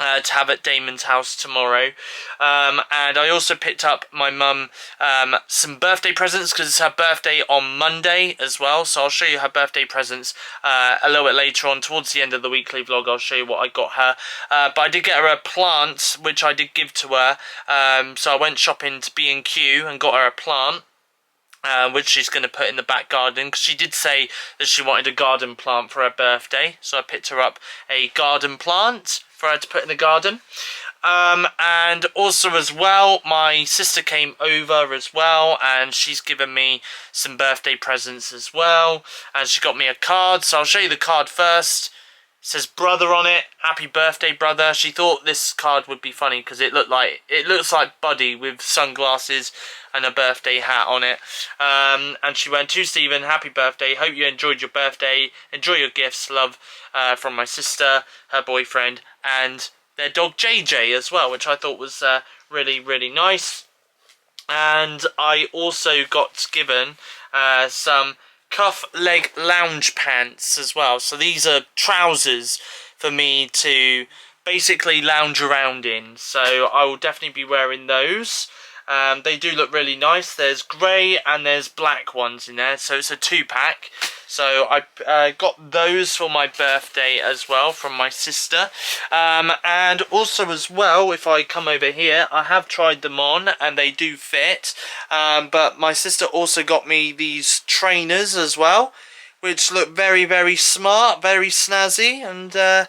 to have at Damon's house tomorrow, and I also picked up my mum some birthday presents, because it's her birthday on Monday as well, so I'll show you her birthday presents a little bit later on. Towards the end of the weekly vlog, I'll show you what I got her, but I did get her a plant, which I did give to her, so I went shopping to B&Q and got her a plant, which she's going to put in the back garden, because she did say that she wanted a garden plant for her birthday, so I picked her up a garden plant for her to put in the garden. And also as well, my sister came over as well, and she's given me some birthday presents as well, and she got me a card, so I'll show you the card first. It says brother on it, happy birthday brother. She thought this card would be funny because it looks like Buddy with sunglasses and a birthday hat on it. And she went, to Stephen, happy birthday, hope you enjoyed your birthday, enjoy your gifts, love, from my sister, her boyfriend, and their dog JJ as well, which I thought was really, really nice. And I also got given some cuff leg lounge pants as well. So these are trousers for me to basically lounge around in. So I will definitely be wearing those. They do look really nice. There's grey and there's black ones in there, so it's a 2-pack. So I got those for my birthday as well from my sister. And also as well, if I come over here, I have tried them on and they do fit. But my sister also got me these trainers as well, which look very, very smart, very snazzy, and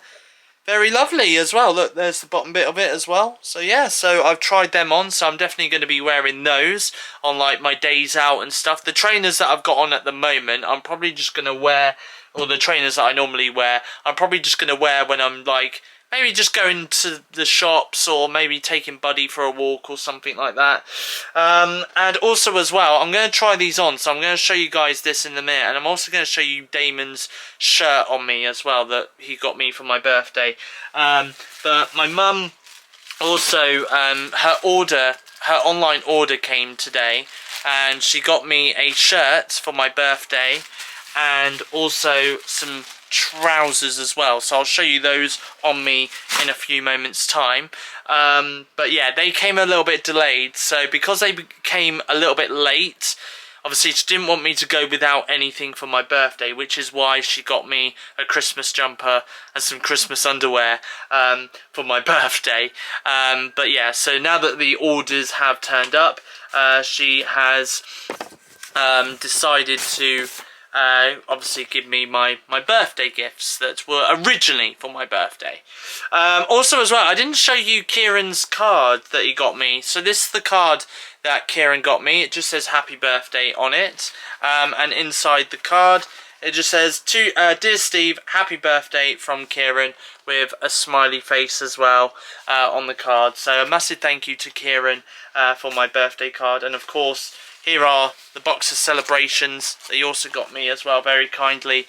very lovely as well. Look, there's the bottom bit of it as well. So yeah, so I've tried them on, so I'm definitely going to be wearing those on like my days out and stuff. The trainers that I've got on at the moment, I'm probably just going to wear, or the trainers that I normally wear, I'm probably just going to wear when I'm like, maybe just going to the shops, or maybe taking Buddy for a walk or something like that. And also as well, I'm going to try these on, so I'm going to show you guys this in a minute, and I'm also going to show you Damon's shirt on me as well that he got me for my birthday. But my mum also, her online order came today, and she got me a shirt for my birthday, and also some trousers as well, so I'll show you those on me in a few moments time. But yeah, they came a little bit delayed, so because they came a little bit late, obviously she didn't want me to go without anything for my birthday, which is why she got me a Christmas jumper and some Christmas underwear for my birthday. But yeah, so now that the orders have turned up, she has decided to obviously give me my birthday gifts that were originally for my birthday. Also as well, I didn't show you Kieran's card that he got me. So this is the card that Kieran got me. It just says happy birthday on it. And inside the card, It just says, Dear Steve, happy birthday from Kieran, with a smiley face as well on the card. So a massive thank you to Kieran for my birthday card. And of course, here are the box of celebrations that he also got me as well, very kindly,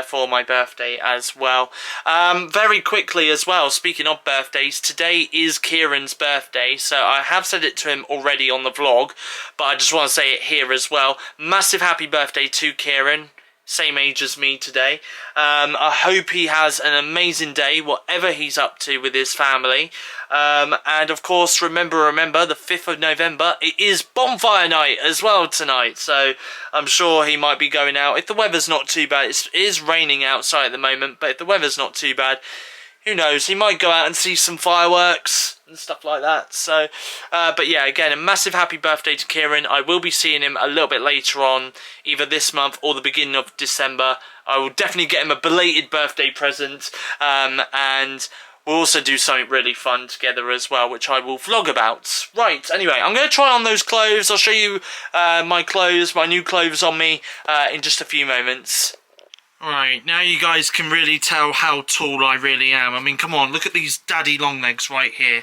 for my birthday as well. Very quickly as well, speaking of birthdays, today is Kieran's birthday, so I have said it to him already on the vlog, but I just want to say it here as well. Massive happy birthday to Kieran. Same age as me today. I hope he has an amazing day, whatever he's up to with his family. And of course, remember, the 5th of November, it is bonfire night as well tonight. So I'm sure he might be going out. If the weather's not too bad, it is raining outside at the moment, but if the weather's not too bad, who knows, he might go out and see some fireworks and stuff like that. So, but yeah, again, a massive happy birthday to Kieran. I will be seeing him a little bit later on, either this month or the beginning of December. I will definitely get him a belated birthday present, and we'll also do something really fun together as well, which I will vlog about. Right, anyway, I'm going to try on those clothes. I'll show you my clothes, my new clothes on me in just a few moments. Right, now you guys can really tell how tall I really am. I mean, come on, look at these daddy long legs right here.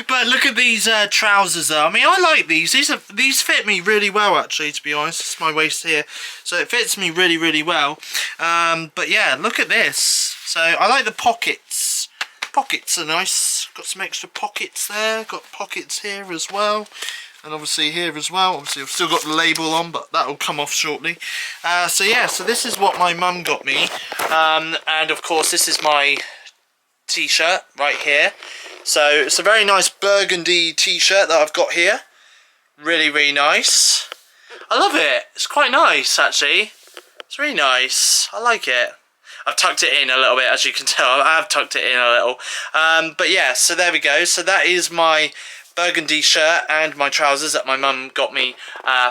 But look at these trousers though. I mean, I like these. These fit me really well, actually, to be honest. It's my waist here, so it fits me really, really well. But yeah, look at this. So I like the pockets. Pockets are nice. Got some extra pockets there. Got pockets here as well. And obviously here as well. Obviously I've still got the label on, but that will come off shortly. So yeah, so this is what my mum got me. And of course this is my t-shirt right here. So it's a very nice burgundy t-shirt that I've got here. Really, really nice. I love it. It's quite nice, actually. It's really nice. I like it. I've tucked it in a little bit, as you can tell. I have tucked it in a little. But yeah, so there we go. So that is my burgundy shirt and my trousers that my mum got me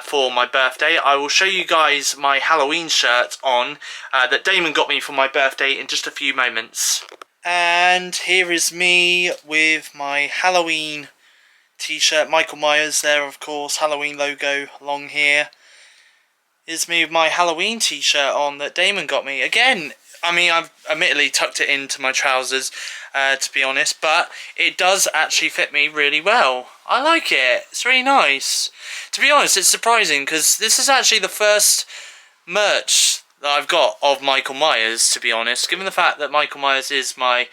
for my birthday. I will show you guys my Halloween shirt on that Damon got me for my birthday in just a few moments. And here is me with my Halloween t-shirt. Michael Myers there, of course. Halloween logo along here. Is me with my Halloween t-shirt on that Damon got me. Again, I mean, I've admittedly tucked it into my trousers, to be honest, but it does actually fit me really well. I like it. It's really nice. To be honest, it's surprising, because this is actually the first merch that I've got of Michael Myers, to be honest. Given the fact that Michael Myers is my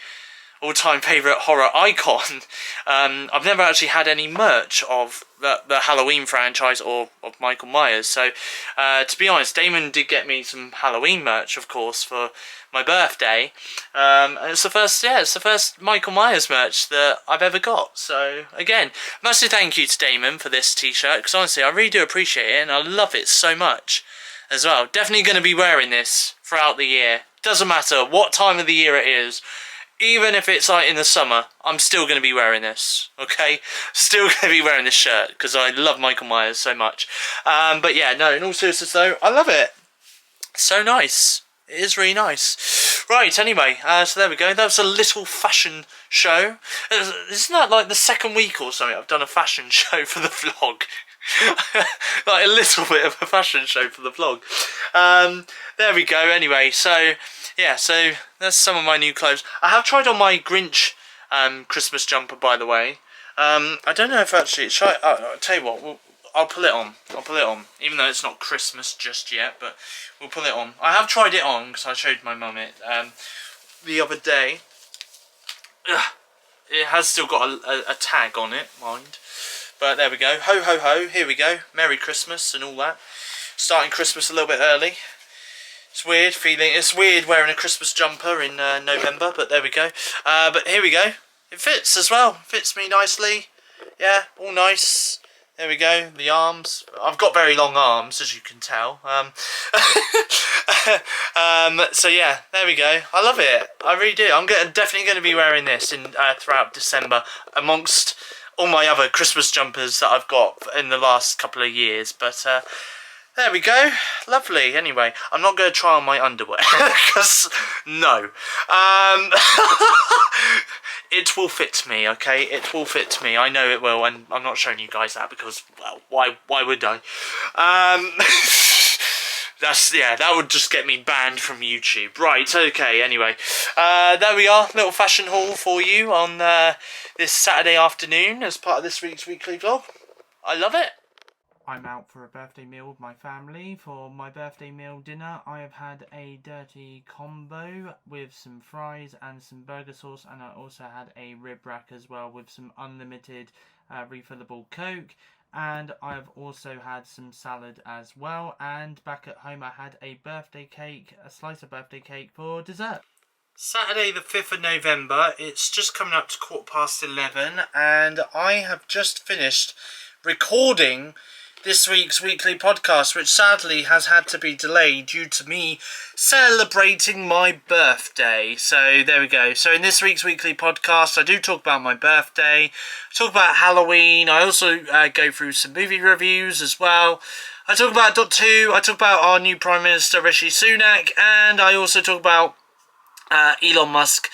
all-time favourite horror icon, I've never actually had any merch of the Halloween franchise or of Michael Myers. So, to be honest, Damon did get me some Halloween merch, of course, for my birthday. And it's the first Michael Myers merch that I've ever got. So, again, massive thank you to Damon for this t-shirt, because honestly, I really do appreciate it, and I love it so much as well. Definitely going to be wearing this throughout the year. Doesn't matter what time of the year it is. Even if it's like in the summer, I'm still going to be wearing this, okay? Still going to be wearing this shirt, because I love Michael Myers so much. But yeah, no, in all seriousness though, I love it. So nice. It is really nice. Right, anyway, so there we go. That was a little fashion show. Isn't that like the second week or something I've done a fashion show for the vlog? Like a little bit of a fashion show for the vlog. There we go, anyway, so yeah, so that's some of my new clothes. I have tried on my Grinch Christmas jumper, by the way. I don't know if actually, I'll tell you what, I'll pull it on. I'll pull it on, even though it's not Christmas just yet, but we'll pull it on. I have tried it on, because I showed my mum it the other day. Ugh. It has still got a tag on it, mind. But there we go. Ho, ho, ho. Here we go. Merry Christmas and all that. Starting Christmas a little bit early. It's weird wearing a Christmas jumper in November, but there we go. But here we go. It fits as well. Fits me nicely. Yeah, all nice. There we go. The arms. I've got very long arms, as you can tell. So yeah, there we go. I love it. I really do. I'm definitely going to be wearing this throughout December, amongst all my other Christmas jumpers that I've got in the last couple of years. But there we go. Lovely. Anyway, I'm not going to try on my underwear, because no. It will fit me, okay? It will fit me. I know it will, and I'm not showing you guys that because, well, why would I? That would just get me banned from YouTube. Right, okay, anyway. There we are, little fashion haul for you on this Saturday afternoon as part of this week's weekly vlog. I love it. I'm out for a birthday meal with my family. For my birthday meal dinner, I have had a dirty combo with some fries and some burger sauce, and I also had a rib rack as well with some unlimited refillable Coke, and I've also had some salad as well. And back at home I had a birthday cake, a slice of birthday cake for dessert. Saturday the 5th of November, it's just coming up to 11:15, and I have just finished recording this week's weekly podcast, which sadly has had to be delayed due to me celebrating my birthday. So there we go. So in this week's weekly podcast, I do talk about my birthday, I talk about Halloween, I also go through some movie reviews as well. I talk about Doctor Who, I talk about our new Prime Minister Rishi Sunak, and I also talk about Elon Musk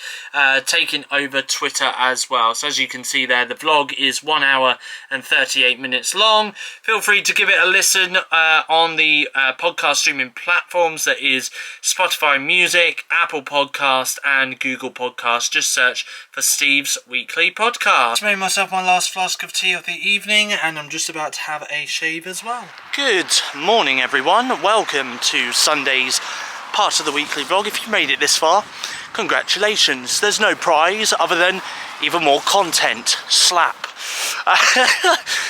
taking over Twitter as well. So as you can see there, the vlog is 1 hour and 38 minutes long. Feel free to give it a listen on the podcast streaming platforms. That is Spotify Music, Apple Podcast and Google Podcast. Just search for Steve's Weekly Podcast. I made myself my last flask of tea of the evening, and I'm just about to have a shave as well. Good morning everyone, welcome to Sunday's part of the weekly vlog. If you made it this far, congratulations. There's no prize other than even more content. Slap.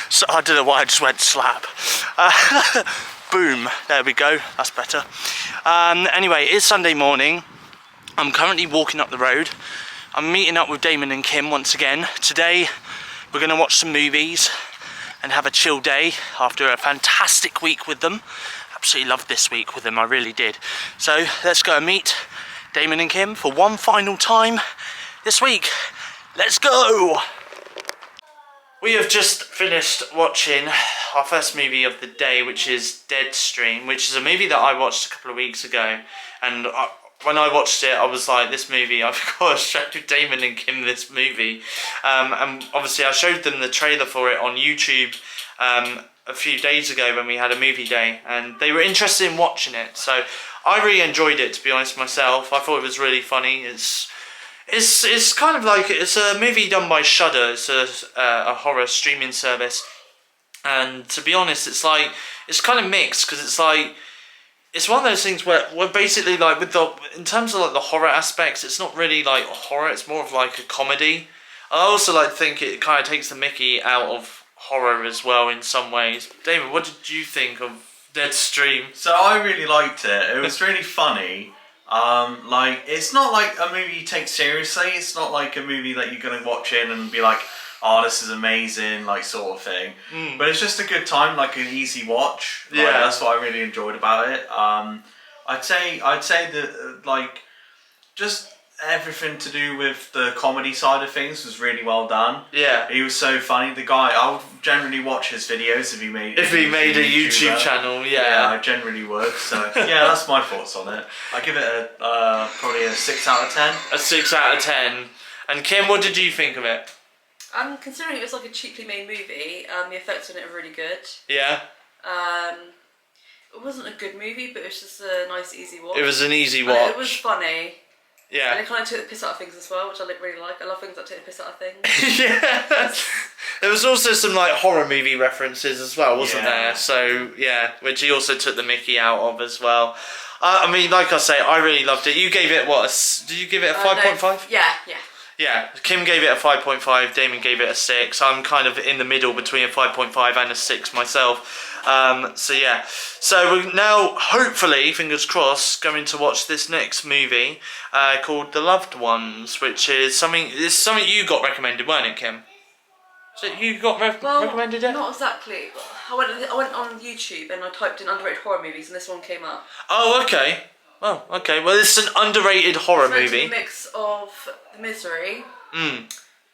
So I don't know why I just went slap. Boom. There we go. That's better. Anyway, it's Sunday morning. I'm currently walking up the road. I'm meeting up with Damon and Kim once again. Today we're going to watch some movies and have a chill day after a fantastic week with them. Absolutely loved this week with them, I really did. So let's go and meet Damon and Kim for one final time this week. Let's go! We have just finished watching our first movie of the day, which is Deadstream, which is a movie that I watched a couple of weeks ago. And when I watched it, I was like, this movie, I've got to show Damon and Kim this movie. And obviously I showed them the trailer for it on YouTube a few days ago when we had a movie day, and they were interested in watching it. So I really enjoyed it, to be honest myself. I thought it was really funny. It's kind of like, it's a movie done by Shudder. It's a horror streaming service, and to be honest, it's kind of mixed, because it's one of those things where basically, like, in terms of like the horror aspects, it's not really like horror, it's more of like a comedy. I also like to think it kind of takes the mickey out of horror as well in some ways. Damon, what did you think of Deadstream? So I really liked it. It was really funny. Like, it's not like a movie you take seriously. It's not like a movie that you're going to watch in and be like, oh, this is amazing, like, sort of thing. But it's just a good time, like an easy watch. Like, yeah, that's what I really enjoyed about it. I'd say that like just everything to do with the comedy side of things was really well done. Yeah, he was so funny. The guy, I would generally watch his videos if he made a YouTube channel. Yeah, I generally would. So yeah, that's my thoughts on it. I give it probably a 6 out of 10. A 6 out of 10. And Kim, what did you think of it? Considering it was like a cheaply made movie, the effects on it are really good. Yeah. It wasn't a good movie, but it was just a nice, easy watch. It was an easy watch. And it was funny. Yeah. And it kind of took the piss out of things as well, which I really like. I love things that take the piss out of things. Yeah. There was also some like horror movie references as well, wasn't there? So yeah, which he also took the mickey out of as well. I mean, like I say, I really loved it. You gave it what? Did you give it a 5.5? No. Yeah. Yeah, Kim gave it a 5.5, Damon gave it a 6. I'm kind of in the middle between a 5.5 and a 6 myself. So yeah, so we're now, hopefully, fingers crossed, going to watch this next movie called The Loved Ones, which is something you got recommended, weren't it, Kim? So you got recommended it? Not exactly. I went on YouTube and I typed in underrated horror movies and this one came up. Oh, okay. Oh, okay. Well, it's an underrated horror It's movie. a mix of The Misery, Mm.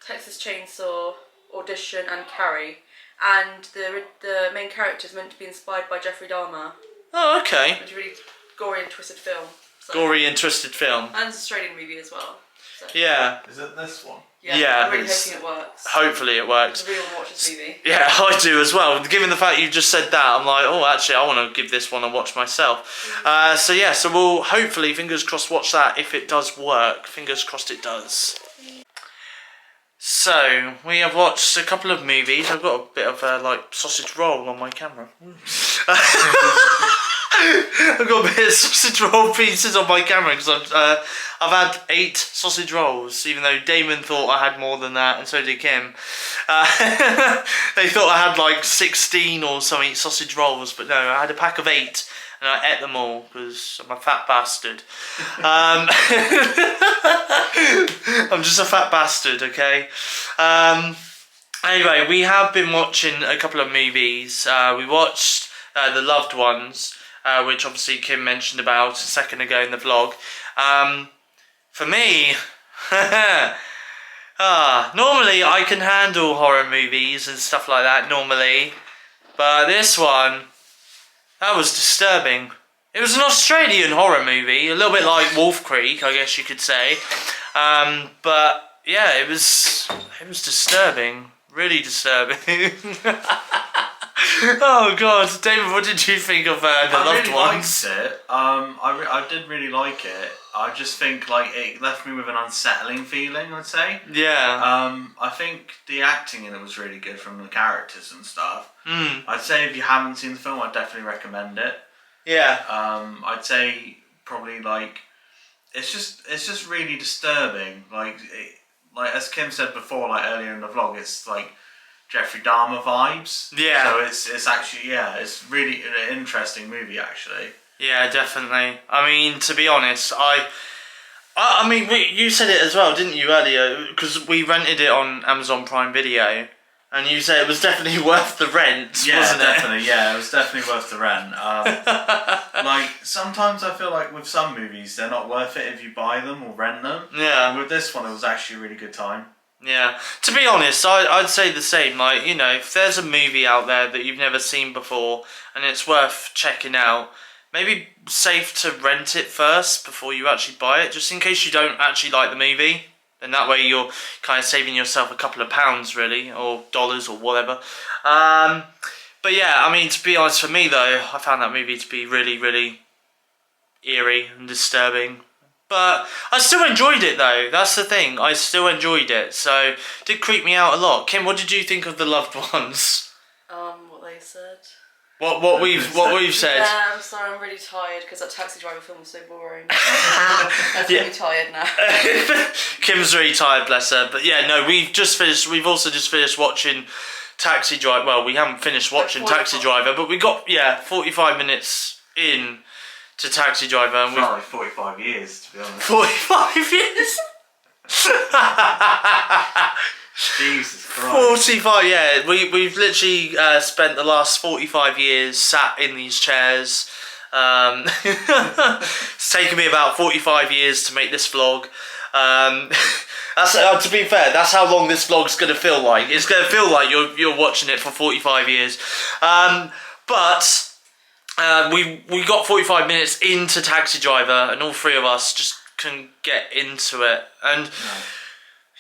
Texas Chainsaw, Audition and Carrie. And the main character is meant to be inspired by Jeffrey Dahmer. Oh, okay. It's a really gory and twisted film. So. Gory and twisted film. And it's an Australian movie as well. So, Yeah. Is it this one? Yeah, I'm really it's- hoping it works. Hopefully it works. I really want to watch this movie. Yeah, I do as well. Given the fact you just said that, I'm like, oh, actually, I want to give this one a watch myself. So yeah, so we'll hopefully, fingers crossed, watch that if it does work. Fingers crossed it does. So, we have watched a couple of movies. I've got a bit of a, like, sausage roll on my camera. I've got a bit of sausage roll pieces on my camera because I've had 8 sausage rolls, even though Damon thought I had more than that, and so did Kim. They thought I had like 16 or something sausage rolls, but no, I had a pack of 8, and I ate them all because I'm a fat bastard. I'm just a fat bastard, okay? Anyway, we have been watching a couple of movies. We watched The Loved Ones, which obviously Kim mentioned about a second ago in the vlog. For me, normally I can handle horror movies and stuff like that, normally. But this one, that was disturbing. It was an Australian horror movie, a little bit like Wolf Creek, I guess you could say. But yeah, it was disturbing, really disturbing. Oh god, David, what did you think of The Loved really Ones? liked it. I did really like it. I just think like it left me with an unsettling feeling, I'd say. Yeah. I think the acting in it was really good from the characters and stuff. Mm. I'd say if you haven't seen the film, I'd definitely recommend it. Yeah. I'd say probably like it's just really disturbing. Like as Kim said before, like earlier in the vlog, it's like Jeffrey Dahmer vibes. Yeah. So it's actually it's really an interesting movie actually. Yeah, definitely. I mean, to be honest, I mean, you said it as well, didn't you, earlier? Because we rented it on Amazon Prime Video, and you said it was definitely worth the rent, wasn't definitely. Yeah, it was definitely worth the rent. Like sometimes I feel like with some movies they're not worth it if you buy them or rent them. Yeah. With this one, it was actually a really good time. Yeah. To be honest, I'd say the same. Like, you know, if there's a movie out there that you've never seen before and it's worth checking out, maybe safe to rent it first before you actually buy it, just in case you don't actually like the movie. And that way you're kind of saving yourself a couple of pounds, really, or dollars or whatever. But yeah, I mean, to be honest, for me though, I found that movie to be really, really eerie and disturbing. But I still enjoyed it though, that's the thing, I still enjoyed it, so it did creep me out a lot. Kim, what did you think of The Loved Ones? What they said. What we've said? Yeah, I'm sorry, I'm really tired because that Taxi Driver film was so boring. I'm really tired now. Kim's really tired, bless her. But yeah, no, we've also just finished watching Taxi Driver. Well, we haven't finished watching Taxi Driver, but we got 45 minutes in to Taxi Driver, and Felt like 45 years, to be honest. 45 years. Jesus Christ. 45, yeah. We've literally spent the last 45 years sat in these chairs. It's taken me about 45 years to make this vlog. That's to be fair, that's how long this vlog's gonna feel like. It's gonna feel like you're watching it for 45 years. But we got 45 minutes into Taxi Driver, and all three of us just couldn't get into it. And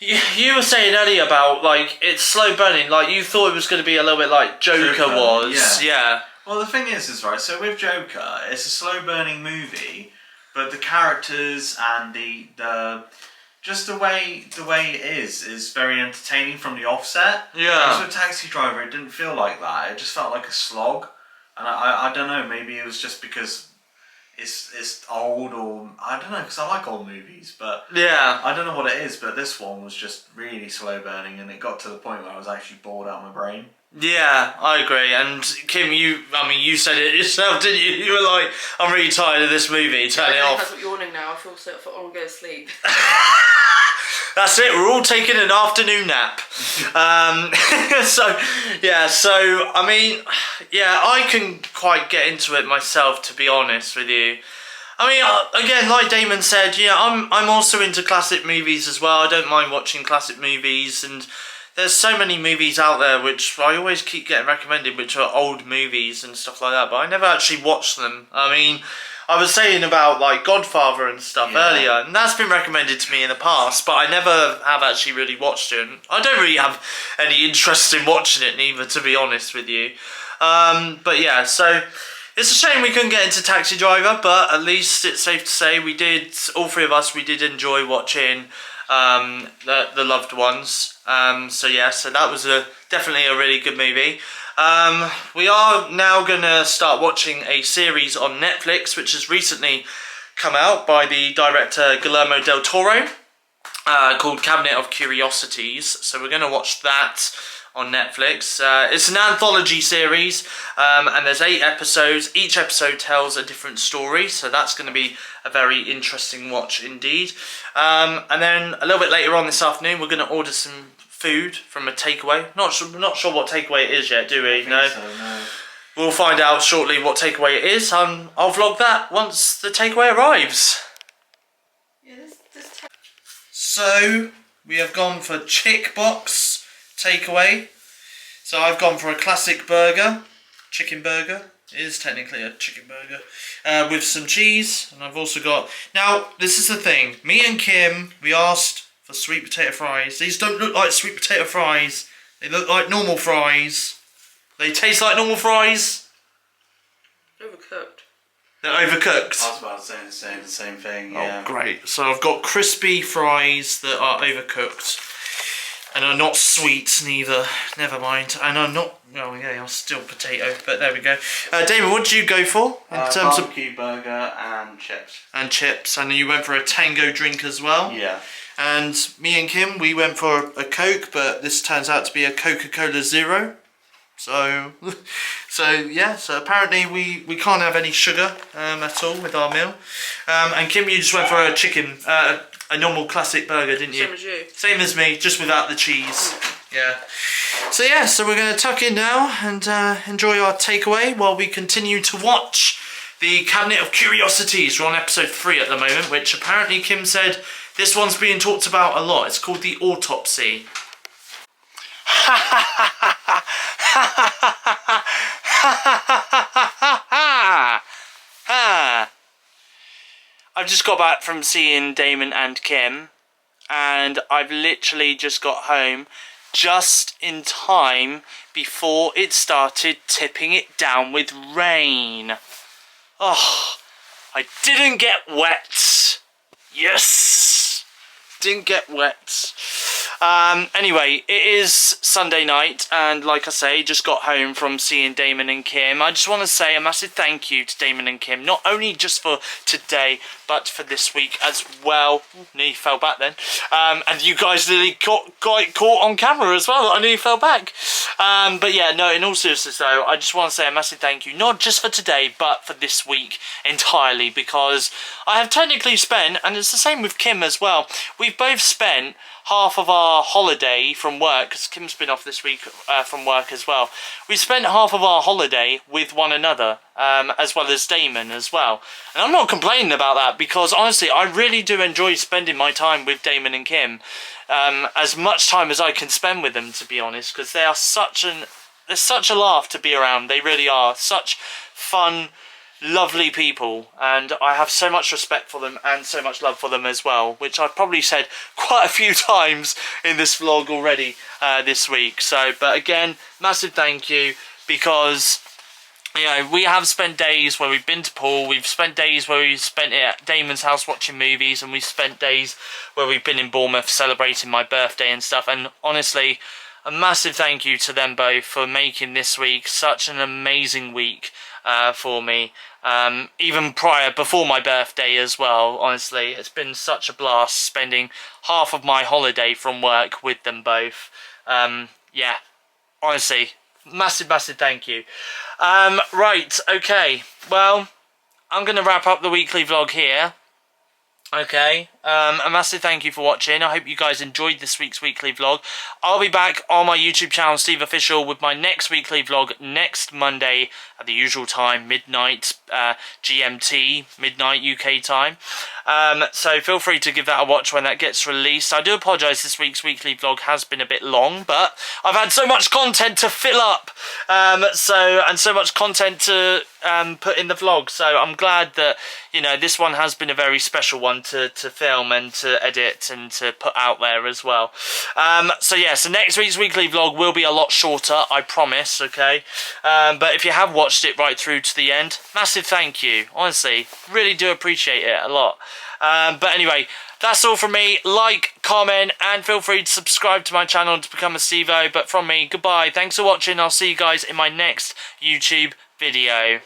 you were saying earlier about like it's slow burning. Like you thought it was going to be a little bit like Joker was. Yeah. Well, the thing is right. So with Joker, it's a slow burning movie, but the characters and the just the way it is very entertaining from the offset. Yeah. So with Taxi Driver, it didn't feel like that. It just felt like a slog. And I don't know, maybe it was just because it's old, or I don't know, because I like old movies, but yeah, I don't know what it is, but this one was just really slow burning, and it got to the point where I was actually bored out of my brain. Yeah, I agree. And Kim, you said it yourself, didn't you? You were like, I'm really tired of this movie, turn it off. I'm yawning now, I feel so, I want to go to sleep. That's it, we're all taking an afternoon nap. So I mean, yeah, I can quite get into it myself, to be honest with you. I mean, again, like Damon said, yeah, I'm also into classic movies as well. I don't mind watching classic movies, and there's so many movies out there which I always keep getting recommended, which are old movies and stuff like that, but I never actually watched them. I mean, I was saying about like Godfather and stuff Yeah. earlier, and that's been recommended to me in the past, but I never have actually really watched it. And I don't really have any interest in watching it neither, to be honest with you. But yeah, so it's a shame we couldn't get into Taxi Driver, but at least it's safe to say we did, all three of us, we did enjoy watching the Loved Ones. So yeah, so that was definitely a really good movie. We are now going to start watching a series on Netflix, which has recently come out by the director Guillermo del Toro, called Cabinet of Curiosities. So we're going to watch that on Netflix. It's an anthology series, and there's 8 episodes. Each episode tells a different story, so that's going to be a very interesting watch indeed. And then a little bit later on this afternoon, we're going to order some food from a takeaway. Not sure what takeaway it is yet, do we? I think so, no. We'll find out shortly what takeaway it is. I'll vlog that once the takeaway arrives. Yeah, this So we have gone for Chick Box takeaway. So I've gone for a classic burger, chicken burger. It is technically a chicken burger, with some cheese, and I've also got. Now this is the thing. Me and Kim, we asked for sweet potato fries. These don't look like sweet potato fries. They look like normal fries. They taste like normal fries. overcooked. They're overcooked. I was about to say the same thing, yeah. Oh, great. So I've got crispy fries that are overcooked. And are not sweet, neither. Never mind. And are not... Oh, yeah, are still potato. But there we go. Damon, what did you go for? In terms of... Barbecue burger and chips. And chips. And you went for a tango drink as well. Yeah. And me and Kim, we went for a Coke. But this turns out to be a Coca-Cola Zero. So yeah, so apparently we can't have any sugar at all with our meal. And Kim, you just went for a chicken, a normal classic burger, didn't you? Same as you. Same as me, just without the cheese. Yeah. So yeah, so we're going to tuck in now and enjoy our takeaway while we continue to watch the Cabinet of Curiosities. We're on episode 3 at the moment, which apparently Kim said this one's being talked about a lot. It's called The Autopsy. I've just got back from seeing Damon and Kim, and I've literally just got home just in time before it started tipping it down with rain. Oh, I didn't get wet. Yes, didn't get wet. Anyway, it is Sunday night, and like I say, just got home from seeing Damon and Kim. I just want to say a massive thank you to Damon and Kim, not only just for today, but for this week as well. Nearly fell back then. And you guys nearly got caught on camera as well. I nearly fell back. But yeah, no, in all seriousness though, I just want to say a massive thank you, not just for today, but for this week entirely, because I have technically spent, and it's the same with Kim as well, we've both spent half of our holiday from work, because Kim's been off this week from work as well. We spent half of our holiday with one another, as well as Damon as well. And I'm not complaining about that, because honestly, I really do enjoy spending my time with Damon and Kim. As much time as I can spend with them, to be honest, because they are they're such a laugh to be around. They really are. Such fun, lovely people, and I have so much respect for them and so much love for them as well, which I've probably said quite a few times in this vlog already this week. So, but again, massive thank you, because you know, we have spent days where we've been to pool, we've spent days where we've spent it at Damon's house watching movies, and we've spent days where we've been in Bournemouth celebrating my birthday and stuff. And honestly, a massive thank you to them both for making this week such an amazing week for me. Even before my birthday as well, honestly, it's been such a blast spending half of my holiday from work with them both. Yeah, honestly, massive thank you. Right, okay, well, I'm going to wrap up the weekly vlog here. Okay, A massive thank you for watching. I hope you guys enjoyed this week's weekly vlog. I'll be back on my YouTube channel, SteveOfficial, with my next weekly vlog next Monday at the usual time, midnight GMT, midnight UK time. So feel free to give that a watch when that gets released. I do apologise, this week's weekly vlog has been a bit long, but I've had so much content to fill up, and so much content to put in the vlog. So I'm glad that, you know, this one has been a very special one to film and to edit and to put out there as well. So yeah, so next week's weekly vlog will be a lot shorter, I promise, okay? But if you have watched it right through to the end, massive thank you. Honestly, really do appreciate it a lot. But anyway, that's all from me. Like, comment, and feel free to subscribe to my channel to become a Stevo. But from me, goodbye. Thanks for watching. I'll see you guys in my next YouTube video.